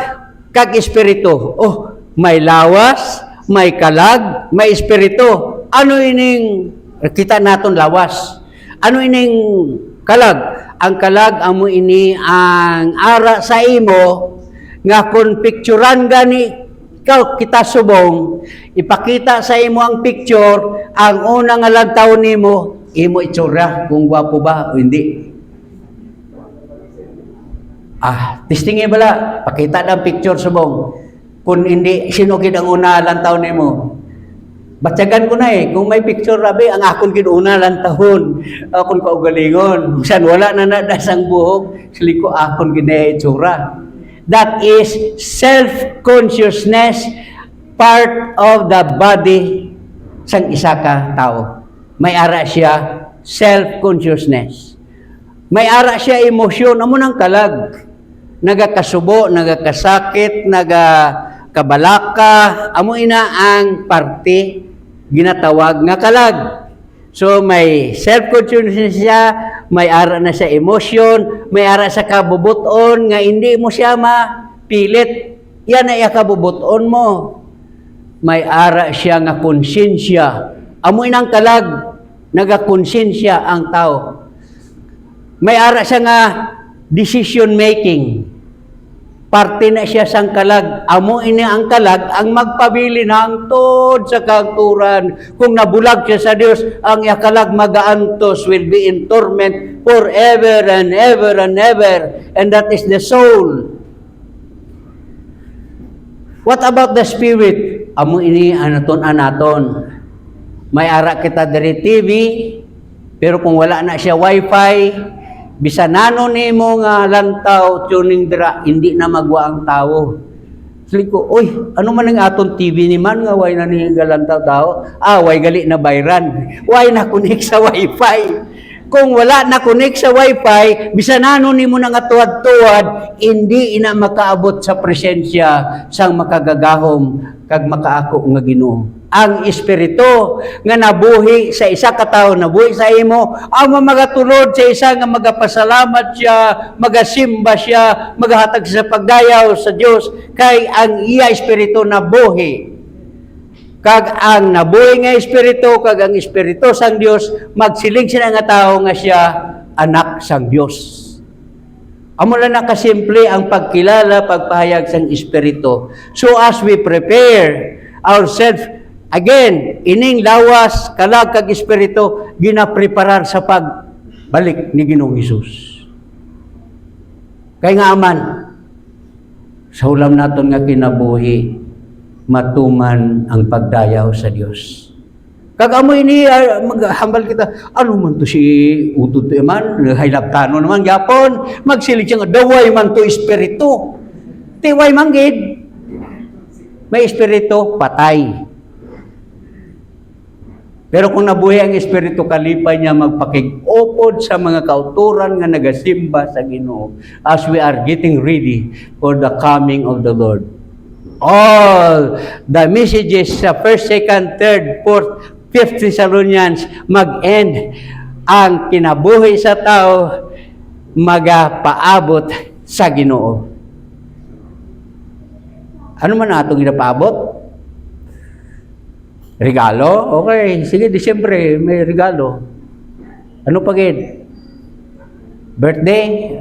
kag espiritu. Oh, may lawas, may kalag, may espiritu. Ano ining kita naton lawas? Ano ining kalag? Ang kalag amo ini ang ara sa imo nga kung picturean gani ikaw kita subong, ipakita sa imo ang picture, ang una nga lantaw nimo, imo itsura kung gwapo ba o hindi. Testingin bala, pakita ng picture subong. Kung hindi, sino gid ang una lantaw nimo? Batyagan ko na kung may picture rabi, ang akon kinuna lang tahon, akon kaugalingon. Bisan wala na nadasang buhok, sili ko akon ginaitsura. That is self-consciousness, part of the body sang isa ka tao. May ara siya self-consciousness. May ara siya emosyon, amo nang kalag. Nagakasubo, nagakasakit, nagakabalaka, amo ina ang parte ginatawag nga kalag. So may self-consciousness siya, may ara na sa emotion, may ara sa kabubuton nga hindi mo siya mapilit. Yan ay kabubuton mo. May ara siya nga konsensya. Amo inang kalag nagakonsensya ang tao. May ara siya nga decision making. Parte na siya sang kalag. Amo ini ang kalag ang magpabili hangtod sa kagturan. Kung nabulag siya sa Dios, ang kalag magaantos will be in torment forever and ever and ever. And that is the soul. What about the spirit? Amo ini anaton. May ara kita diri TV, pero kung wala na siya wifi, bisan nano nimo nga lantaw tuning dira, hindi na magwa ang tao. Sili ko, oy, ano man ang aton TV ni man nga way na ni galantaw tao? Way gali na bayran. Way na connect sa wifi. Kung wala na connect sa wifi, bisan nano nimo na nga tuwad-tuwad, hindi ina makaabot sa presensya sang makagagahom kag makaako nga Ginoo. Ang espiritu nga nabuhi sa isa ka tawo, nabuhi sa imo, ang magatulod sa isa nga magapasalamat siya, magasimba siya, magahatag sa pagdayaw sa Dios kay ang iya espiritu nabuhi. Kag ang nabuhi nga espiritu, kag ang espiritu sang Dios, magsiling sila nga tawo nga siya anak sang Dios. Amo lang nakasimple ang pagkilala, pagpahayag sang espiritu. So as we prepare ourselves, again, ining lawas, kalag kag espiritu, ginapreparar sa pagbalik ni Ginoong Hesus. Kaya nga aman, sa ulam naton nga kinabuhi, matuman ang pagdayaw sa Dios. Kag amoy ni maghambal kita, ano man to si utod to man, haylabtano naman gyapon, magsilig siya nga daway man to espiritu. Tiway manggid. May espiritu patay. Pero kung nabuhi ang espiritu, kalipay niya magpakig-upod sa mga kauturan nga nagasimba sa Ginoo as we are getting ready for the coming of the Lord. All the messages sa 1st, 2nd, 3rd, 4th, 5th Thessalonians mag-end. Ang kinabuhi sa tao magapaabot sa Ginoo. Ano man atong ginapaabot? Regalo? Okay, sige, Disyembre, may regalo. Ano pagid? Birthday?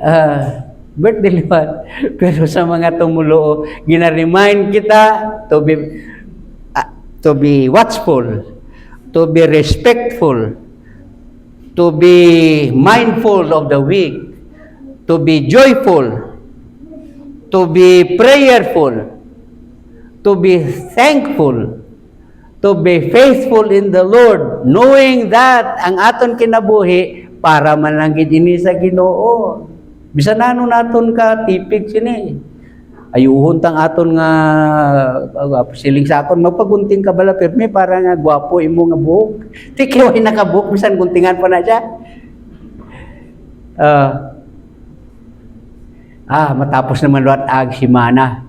Birthday lipat. Pero sa mga tumulo, gina-remind kita to be watchful, to be respectful, to be mindful of the weak, to be joyful, to be prayerful, to be thankful, to be faithful in the Lord, knowing that ang aton kinabuhi para man lang gid ini sa Ginoo. Bisan nanon naton ka tipig sini. Ayuhon tang aton nga siling sa akon magpagunting ka bala permi para nga gwapo imo nga buhok. Tikiway nakabuhok bisan guntingan pa na siya. Matapos naman luat ag simana.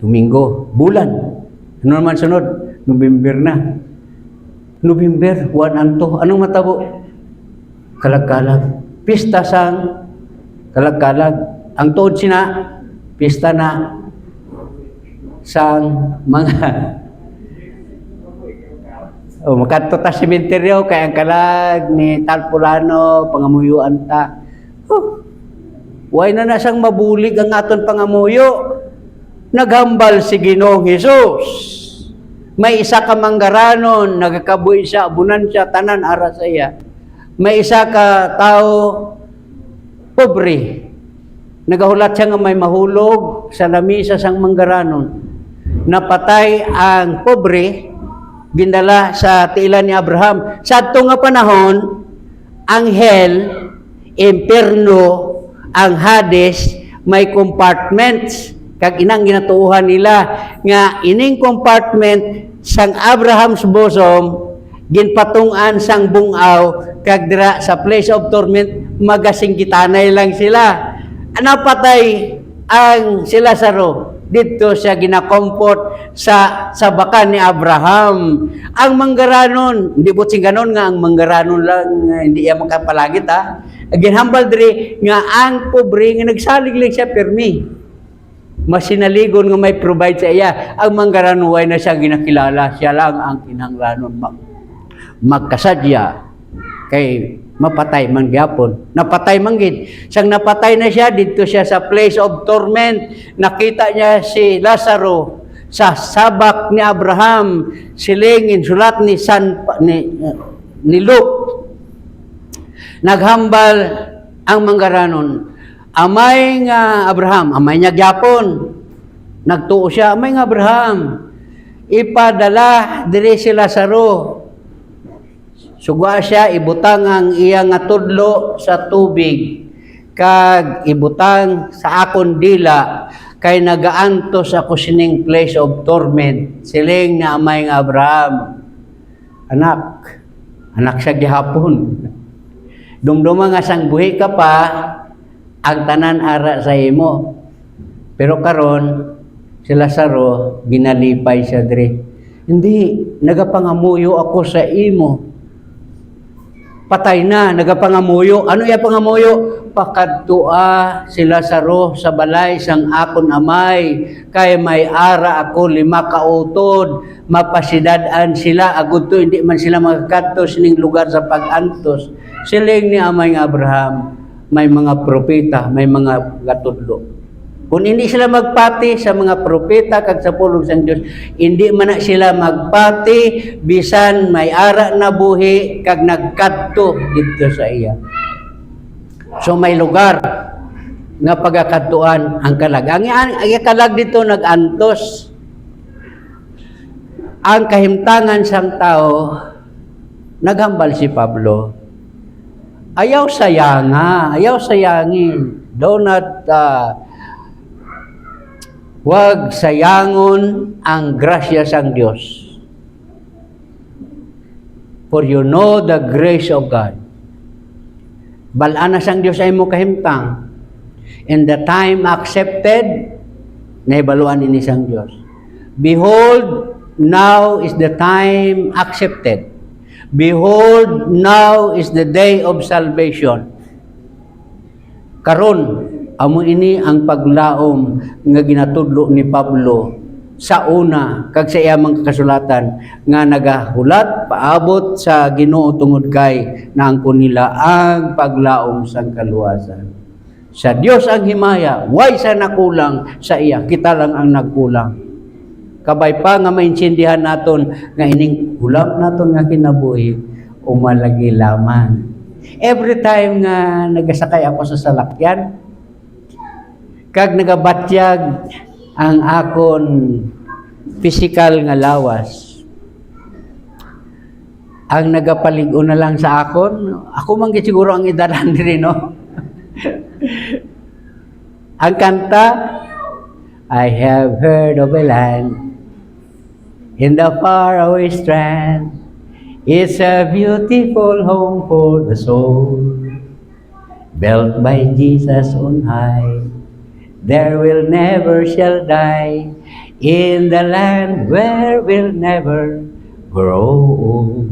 Domingo, bulan. Ano naman sunod? November na. November, 1 anto. Anong matabo? Kalag-kalag. Pista sang kalag-kalag. Ang tuod sina, pista na sang mga makadto ta sementeryo kay ang kalag ni Talpulano, pangamuyuan ta. Way na sang mabulig ang aton pangamuyo. Naghambal si Ginoong Hesus. May isa ka manggaranon, nagakabuhi siya, abunan siya, tanan ara sa iya. May isa ka tao, pobre. Nagahulat siya nga may mahulog sa lamisa sang manggaranon. Napatay ang pobre, gindala sa tiilan ni Abraham. Sa ato nga panahon, ang hell, imperno, ang Hades, may compartments. Kag inang ginatuuhan nila nga ining compartment sang Abraham's bosom ginpatungan sang bungaw kag dira sa place of torment magasinggitanay lang sila. Napatay ang si Lazaro dito siya ginakomfort sa bakan ni Abraham. Ang manggaranon, hindi po ganon nga ang manggaranon lang hindi iya makapalagit Ginhambal diri nga ang pobre nga nagsalig lang siya permi. masinaligon nga may provide sa iya. Ang manggaranon way na siya ginakilala, siya lang ang kinahanglanon magkasadya kay mapatay man gyapon. Napatay man gid. Sang napatay na siya didto siya sa place of torment. Nakita niya si Lazaro sa sabak ni Abraham, silingin sulat ni Luke. Naghambal ang manggaranon. Amay nga Abraham, amay niya gyapon. Nagtuo siya, amay nga Abraham. Ipadala diri si Lazaro. Sugwa siya, ibutang ang iya nga tudlo sa tubig. Kag ibutang sa akon dila, kay nagaantos ako sining place of torment. Siling na amay nga Abraham. Anak siya gihapon. Dumduma nga sang buhi ka pa, ang tanan ara sa imo. Pero karon si Lazaro, ginalipay siya diri. Hindi, nagapangamuyo ako sa imo. Patay na, nagapangamuyo. Ano iya pangamuyo? Pakadtua si Lazaro sa balay sang akon amay, kay may ara ako 5 kautod, mapasidadan sila, agud to hindi man sila makakadto sining lugar sa pag-antos. Siling ni amay nga Abraham, may mga propeta, may mga gatudlo. Kung hindi sila magpati sa mga propeta kag sa pulong sang Dios, hindi man na sila magpati bisan may ara na buhi kag nagkadto didto sa iya. So may lugar nga pagakadtuan ang kalag. Ang kalag dito nagantos. Ang kahimtangan sang tao, naghambal si Pablo. Ayaw sayanga, ayaw sayangin. Do not wag sayangon ang grasya sang Dios. For you know the grace of God. Balana sang Dios ay mo kahimtang. In the time accepted, nahibaluan ini sang Dios. Behold, now is the time accepted. Behold, now is the day of salvation. Karon, amo ini ang paglaom nga ginatudlo ni Pablo sa una kag sa iyang kasulatan nga nagahulat paabot sa Ginoo tungod kay naangkon nila ang paglaom sang kaluwasan. Sa Dios ang himaya, way sa nakulang sa iya, kita lang ang nagkulang. Kabay pa nga maintindihan naton nga ining hulam naton nga kinabuhi umalagi lamang. Every time nga nagasakay ako sa salakyan, kag nagabatyag ang akon physical nga lawas, ang nagapalig-o na lang sa akon, ako man siguro ang idaran diri, no? Ang kanta, I have heard of a land in the faraway strand. It's a beautiful home for the soul, built by Jesus on high. There will never shall die, in the land where will never grow old.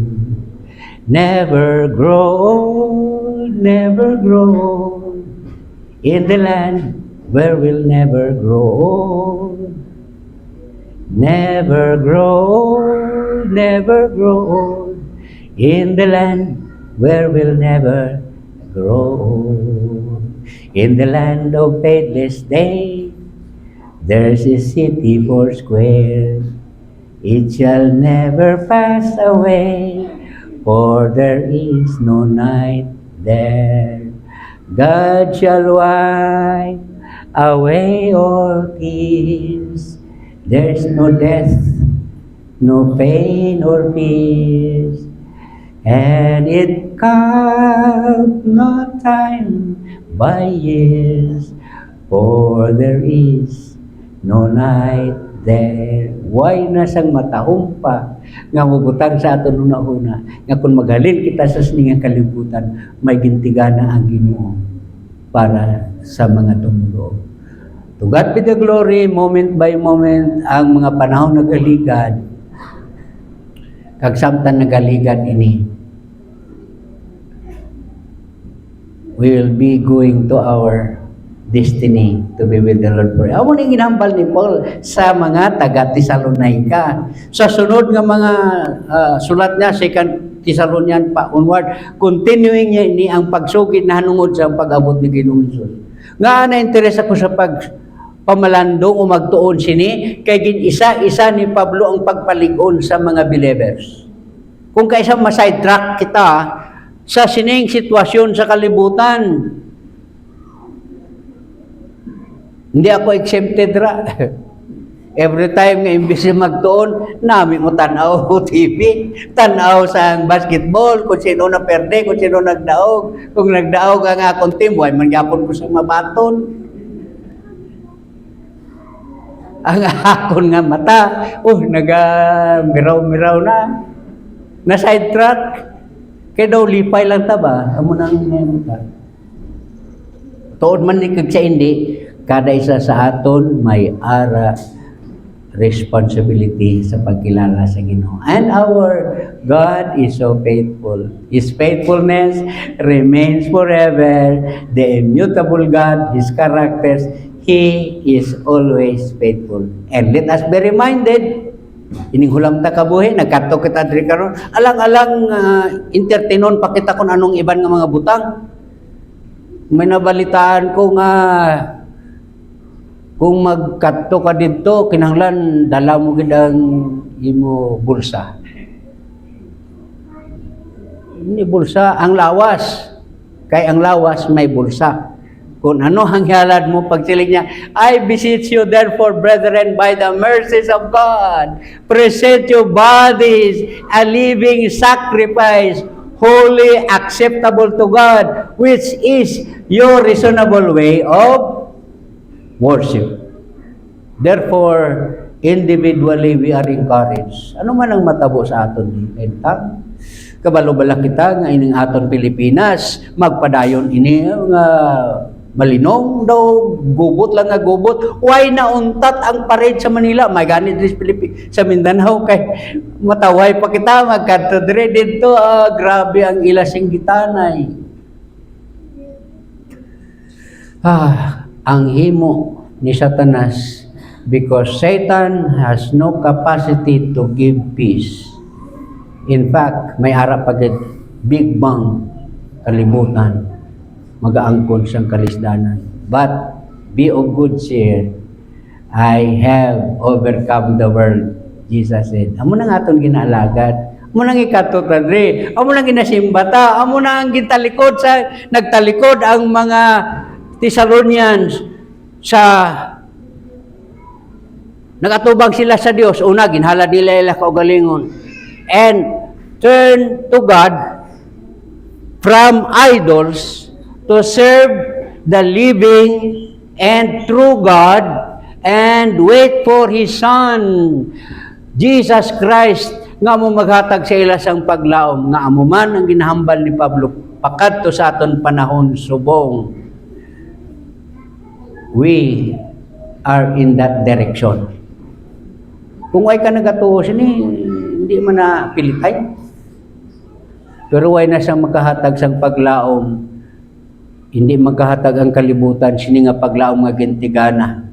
Never grow old, never grow old, in the land where will never grow old. Never grow old, never grow old, in the land where will never grow old. In the land of faithless day, there's a city four square. It shall never pass away, for there is no night there. God shall wipe away all tears. There's no death, no pain or fears, and it counts not time by years, for there is no night there. Why nasang matahong pa nga mubutang sa aton una-una nga kung maghalin kita sa siningang kalibutan, may gintigana ang Ginoo para sa mga tumulo. To God be the glory, moment by moment, ang mga panahon nagaligad, kag samtang nagaligad ini, we will be going to our destiny to be with the Lord forever. Amo ni ginhambal ni Paul sa mga taga Thessalonica. Sa sunod nga mga sulat niya, 2 Thessalonian pa onward, continuing niya ni ang pagsugid na hanungod sa pag-abot ni Ginoong Hesus. Nga na-interest ako sa pamalandong o magtuon sini, kay gin-isa-isa ni Pablo ang pagpalig-on sa mga believers. Kung kaisa ma-sidetrack kita sa sining sitwasyon sa kalibutan, hindi ako exempted ra. Every time nga imbis na magtuon, namin mo tanaw TV, tanaw sa basketball, kung sino na perde, kung sino nagdaog. Kung nagdaog ang akong team, why mangyapon ko sa mabaton. Ang akon nga mata, naga-miraw-miraw na. Na sidetrack. Kaya daw lipay lang ta ba? Amo nang mata. Tuod man ni kag sa hindi, kada isa sa aton may ara responsibility sa pagkilala sa Ginoo. And our God is so faithful. His faithfulness remains forever. The immutable God, His characters, He is always faithful. And let us be reminded, ining hulam ta kabuhi, nagkato kita diri karon, alang-alang entertainon pa kita kung anong iban nga mga butang. May nabalitaan ko nga kung magkadto ka dito, kinahanglan dala mo gid ang imo bulsa. Ini bulsa ang lawas. Kay ang lawas may bulsa. Kung ano ang halad mo pagsiling niya, I beseech you therefore, brethren, by the mercies of God, present your bodies a living sacrifice, holy, acceptable to God, which is your reasonable way of worship. Therefore, individually we are encouraged. Ano man ang matabo sa aton ni Entang? Kabalo-bala kita nga ining aton Pilipinas, magpadayon ini nga malinong daw, gubot lang nga gubot. Why nauntat ang parade sa Manila? May ganit sa Mindanao kay mataway pa kita magkadto dire dito. Grabe ang ilasing gitanay. Ang himo ni Satanas, because Satan has no capacity to give peace. In fact, may harap pagid Big Bang kalibutan, magaangkon siyang kalisdanan. But be of good cheer, I have overcome the world, Jesus said. Amo nang aton ginaalagad, amo nang ikato tadre, amo nang ginasimbata, amo nang gitalikod sa nagtalikod ang mga Thessalonians sa nagatubag sila sa Dios. Una ginhala nila kaugalingon and turn to God from idols to serve the living and true God and wait for His Son Jesus Christ nga mo maghatag sa ila sang paglaom. Nga amo man ang ginahambal ni Pablo pakadto sa aton panahon subong. We are in that direction. Kung ay ka nagatuo sini, hindi man na pilitay. Pero way na siyang magkahatag sang paglaom. Hindi magkahatag ang kalibutan sini nga paglaom nga gintigana.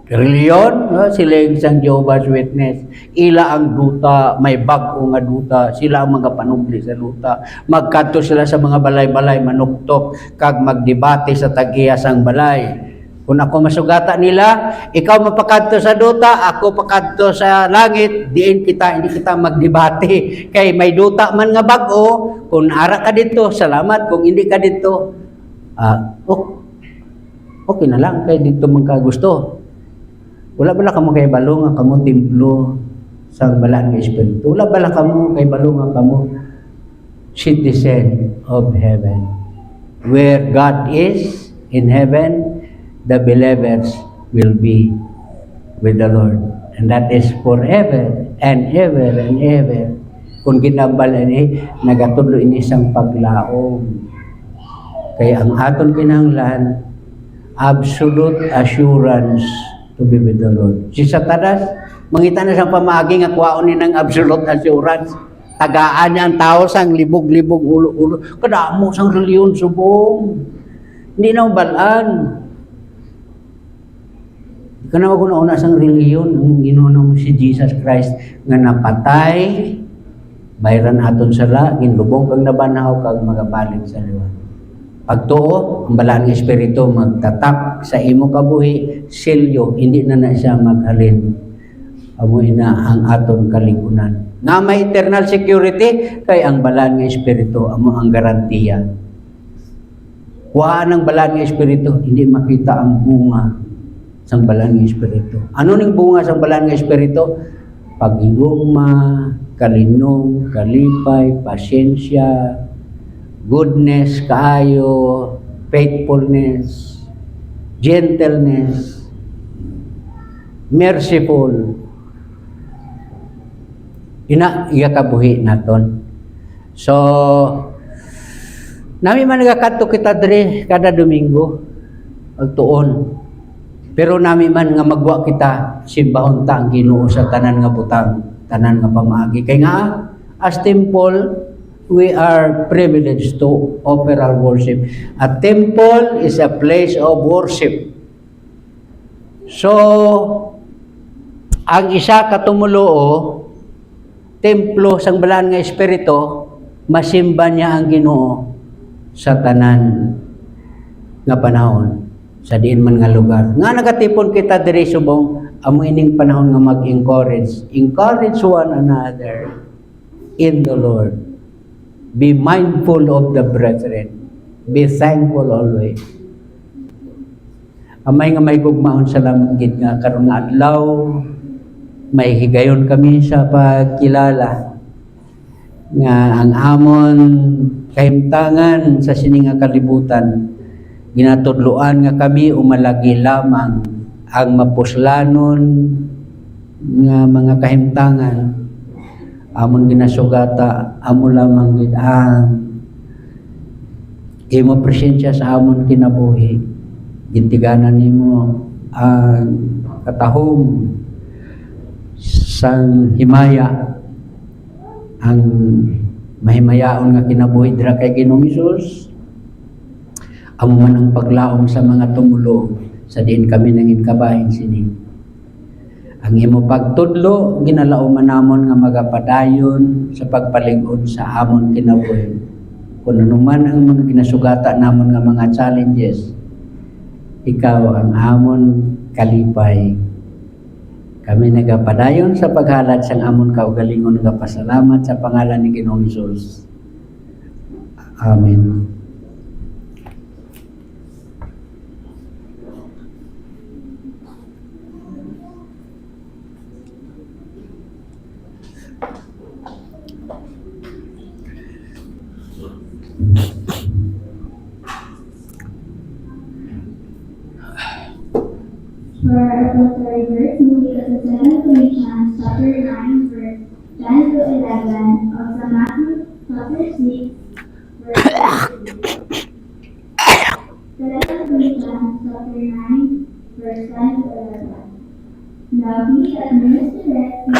Reliyon, sila yung isang Jehovah's Witness. Ila ang duta, may bag-o nga duta. Sila ang mga panubli sa duta. Magkadto sila sa mga balay-balay, manuktok, kag magdebate sa tag-iya sang balay. Kung ako masugata nila, ikaw mapakadto sa duta, ako pakadto sa langit, hindi kita magdebate. Kay may duta man nga bag-o, kung ara ka dito, salamat. Kung hindi ka dito, okay na lang, kay dito magkagusto. Wala bala kamo kay balo nga kamo templo sa balaan nga espiritu. Wala bala kamo kay balo nga kamo citizen of heaven. Where God is in heaven, the believers will be with the Lord. And that is forever and ever and ever. Kung ginambal ini, nagatudlo ini isang paglaom. Kaya ang aton kinahanglan, absolute assurance to be with the Lord. Si Satanas, mangita na siyang pamagi nga kuwaon ni ng absolute assurance. Tagaan niya ang tao sang libog-libog ulo-ulo. Kadamo sang reliyon subong. Hindi na balaan. Kana ko una sang reliyon ang ginuna mo si Jesus Christ nga napatay bayran aton sala ginlubong kang nabanaw kag magabalik sa liwan. Pagtuo ang balaan nga espiritu magtatak sa imo kabuhi selyo hindi na siya maghalin. Amo ina ang aton kaligunan. Nga may eternal security kay ang balaan nga espiritu amo ang garantiya. Kuhaan ang balaan nga espiritu hindi makita ang bunga sang balaan nga espiritu. Ano ning bunga sang balaan nga espiritu? Pagigugma, kalinong, kalipay, pasyensya, goodness, kaayo, faithfulness, gentleness, merciful. Iya kabuhi naton. So, nami man nagakadto kita diri kada Domingo pagtuon. Pero nami man nga magwa kita simbahon ta ang Ginoo sa tanan nga butang, tanan nga pamaagi. Kay nga as temple we are privileged to offer our worship. A temple is a place of worship. So ang isa ka tumuloo templo sang balaan nga espiritu masimba niya ang Ginoo sa tanan nga panahon sa diin man nga lugar. Nga nagatipon kita diri subong amo ining panahon nga mag-encourage. Encourage one another in the Lord. Be mindful of the brethren. Be thankful always. Amay nga may gugmaon sa lamgit nga karon nga adlaw may higayon kami sa pagkilala nga ang amon kahimtangan sa sini nga kalibutan ginatudloan nga kami umalagi lamang ang mapuslanon nga mga kahimtangan amon ginasugata amo lamang gid ang imo presensya sa amon kinabuhi gintiganan nimo ang katahom sang himaya ang mahimayaon nga kinabuhi dira kay Ginoong Hesus. Amo man ang paglaom sa mga tumulo sa diin kami nangin kabahin sini. Ang imo pagtudlo ginalauman namon nga magapadayon sa pagpalig-on sa amon kinabuhi. Kung ano man ang mga ginasugata namon nga mga challenges, ikaw ang amon kalipay. Kami nagapadayon sa paghalad sang amon kaugalingon nga pasalamat sa pangalan ni Ginoong Hesus. Amen. For our auxiliary verse, we look at the 2 Corinthians chapter 9, verse 10 to 11, also Matthew chapter 6, verse 13. 2 Corinthians chapter 9, verse 10 to 11. Now he administered to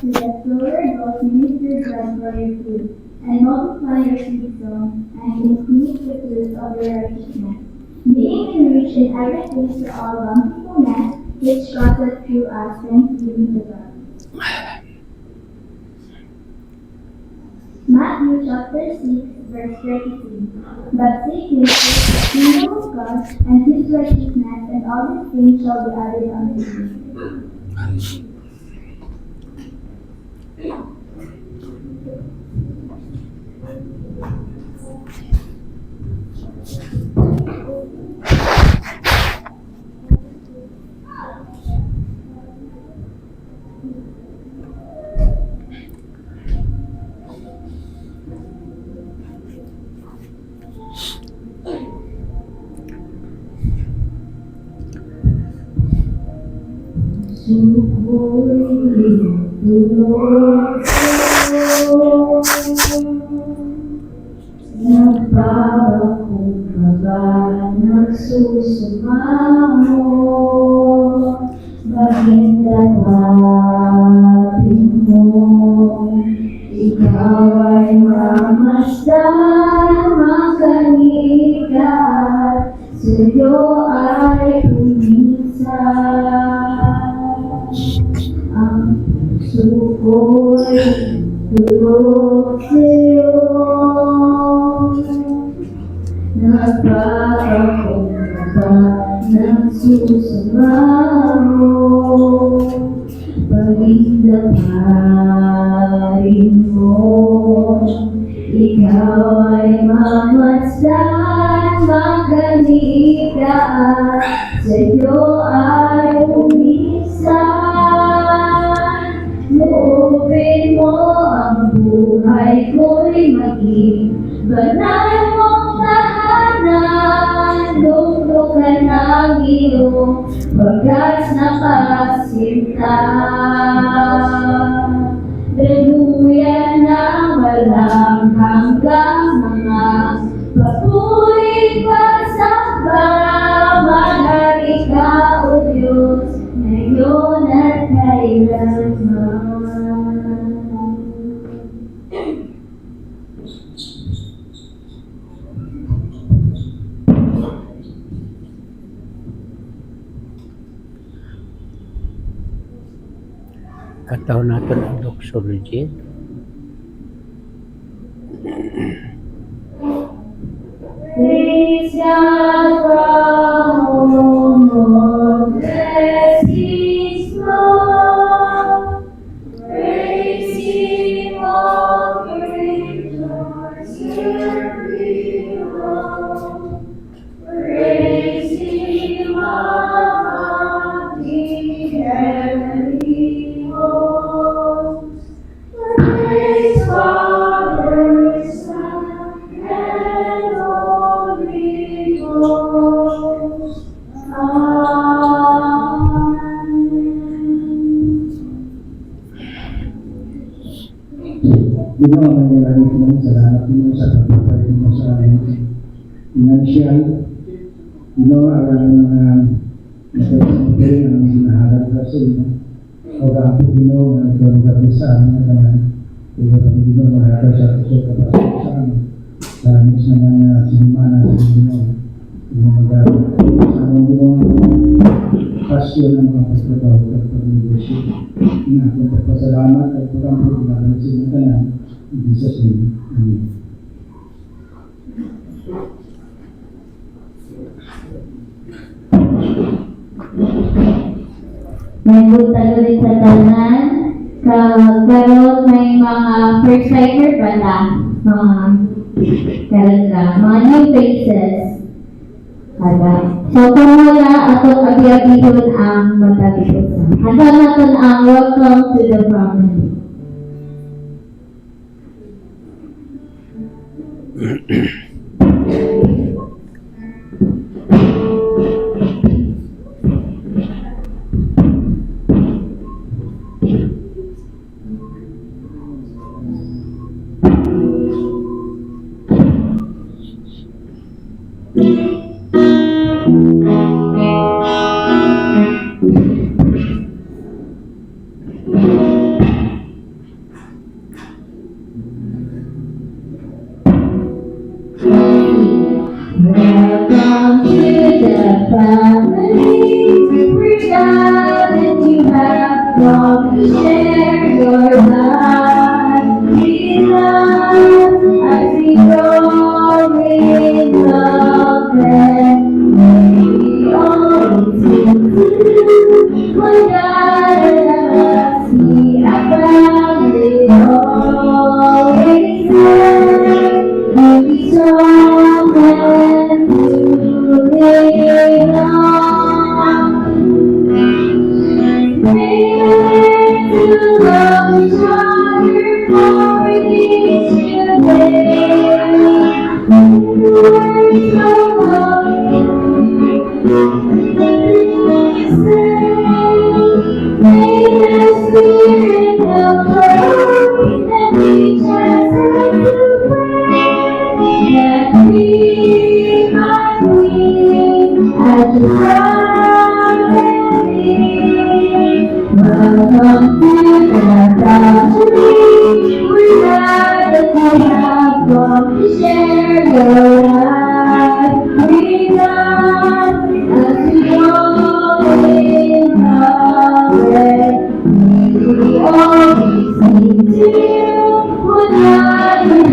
the sower both ministered bread for your food, and multiply your seed sown, and increase the fruit of your righteousness, being enriched in everything to all bountifulness, which causeth through us thanksgiving to God. Matthew chapter 6, verse 32. But seek ye first the kingdom of God and his righteousness, and all these things shall be added unto you. Nagpapakumbaba, nagsusumamo, bakit tatapin mo? Ikaw ay mamasdan, makanigat, sa'yo ay uminsan. Tulog sa'yo, nagpapakumbaba, nagsusumaro, pagdaparin mo, ikaw ay mamasdan, magalitaan, sa'yo ay umisan. Loobin mo ang buhay ko'y maging banal mong tahanan. Lunglokan ang iyong wagas na pasinta. Renuyan na walang hanggang mga patuloy pagsamba. Mahari ka, O Diyos, ngayon at kailanman. Kataon natin ang doxology. Praise God from whom blessings flow. Praise Him, all creatures here below. Praise Him above the heavenly hosts. Praise Father, Son, and Holy Ghost. Amen. Ginawa na nila mo, salamat mo sa kapatid mo sa amin. Financial, ginawa ang nagkasampay ang hinaharap ka sa inyo. O ka po ginawa na ikaw sa amin na naman. Ikaw ang ginawa na harap sa puso kapasok sa amin. Dahil sa mga sinimana sa inyo. Yung mag-aaral. Sa mga ginawa pasyon ng mga pagtrabaho at pag-negosyo. Inakong pagpasalamat at pagkampur na sa inyo kaya. In Jesus' name, Amen. May butalo din sa tanan. Karon may mga first timer ba na? Mga new faces. So kung wala atong abi-abihon ang matagpusan. Handa natin ang welcome to the family. Welcome to the family. We're glad that you have come to share your life with us as we grow in love and may we always sing. My God, let us be a family always there. We strong and to live on.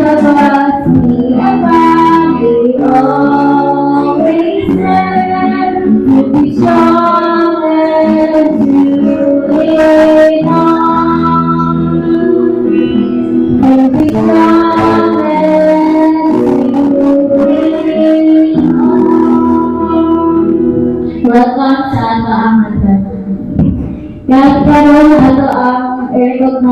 of us, me and family, always there to be strong and to lean on. To be strong and to lean on. Welcome sa ato ang nagdasal. Kahit karon ato ang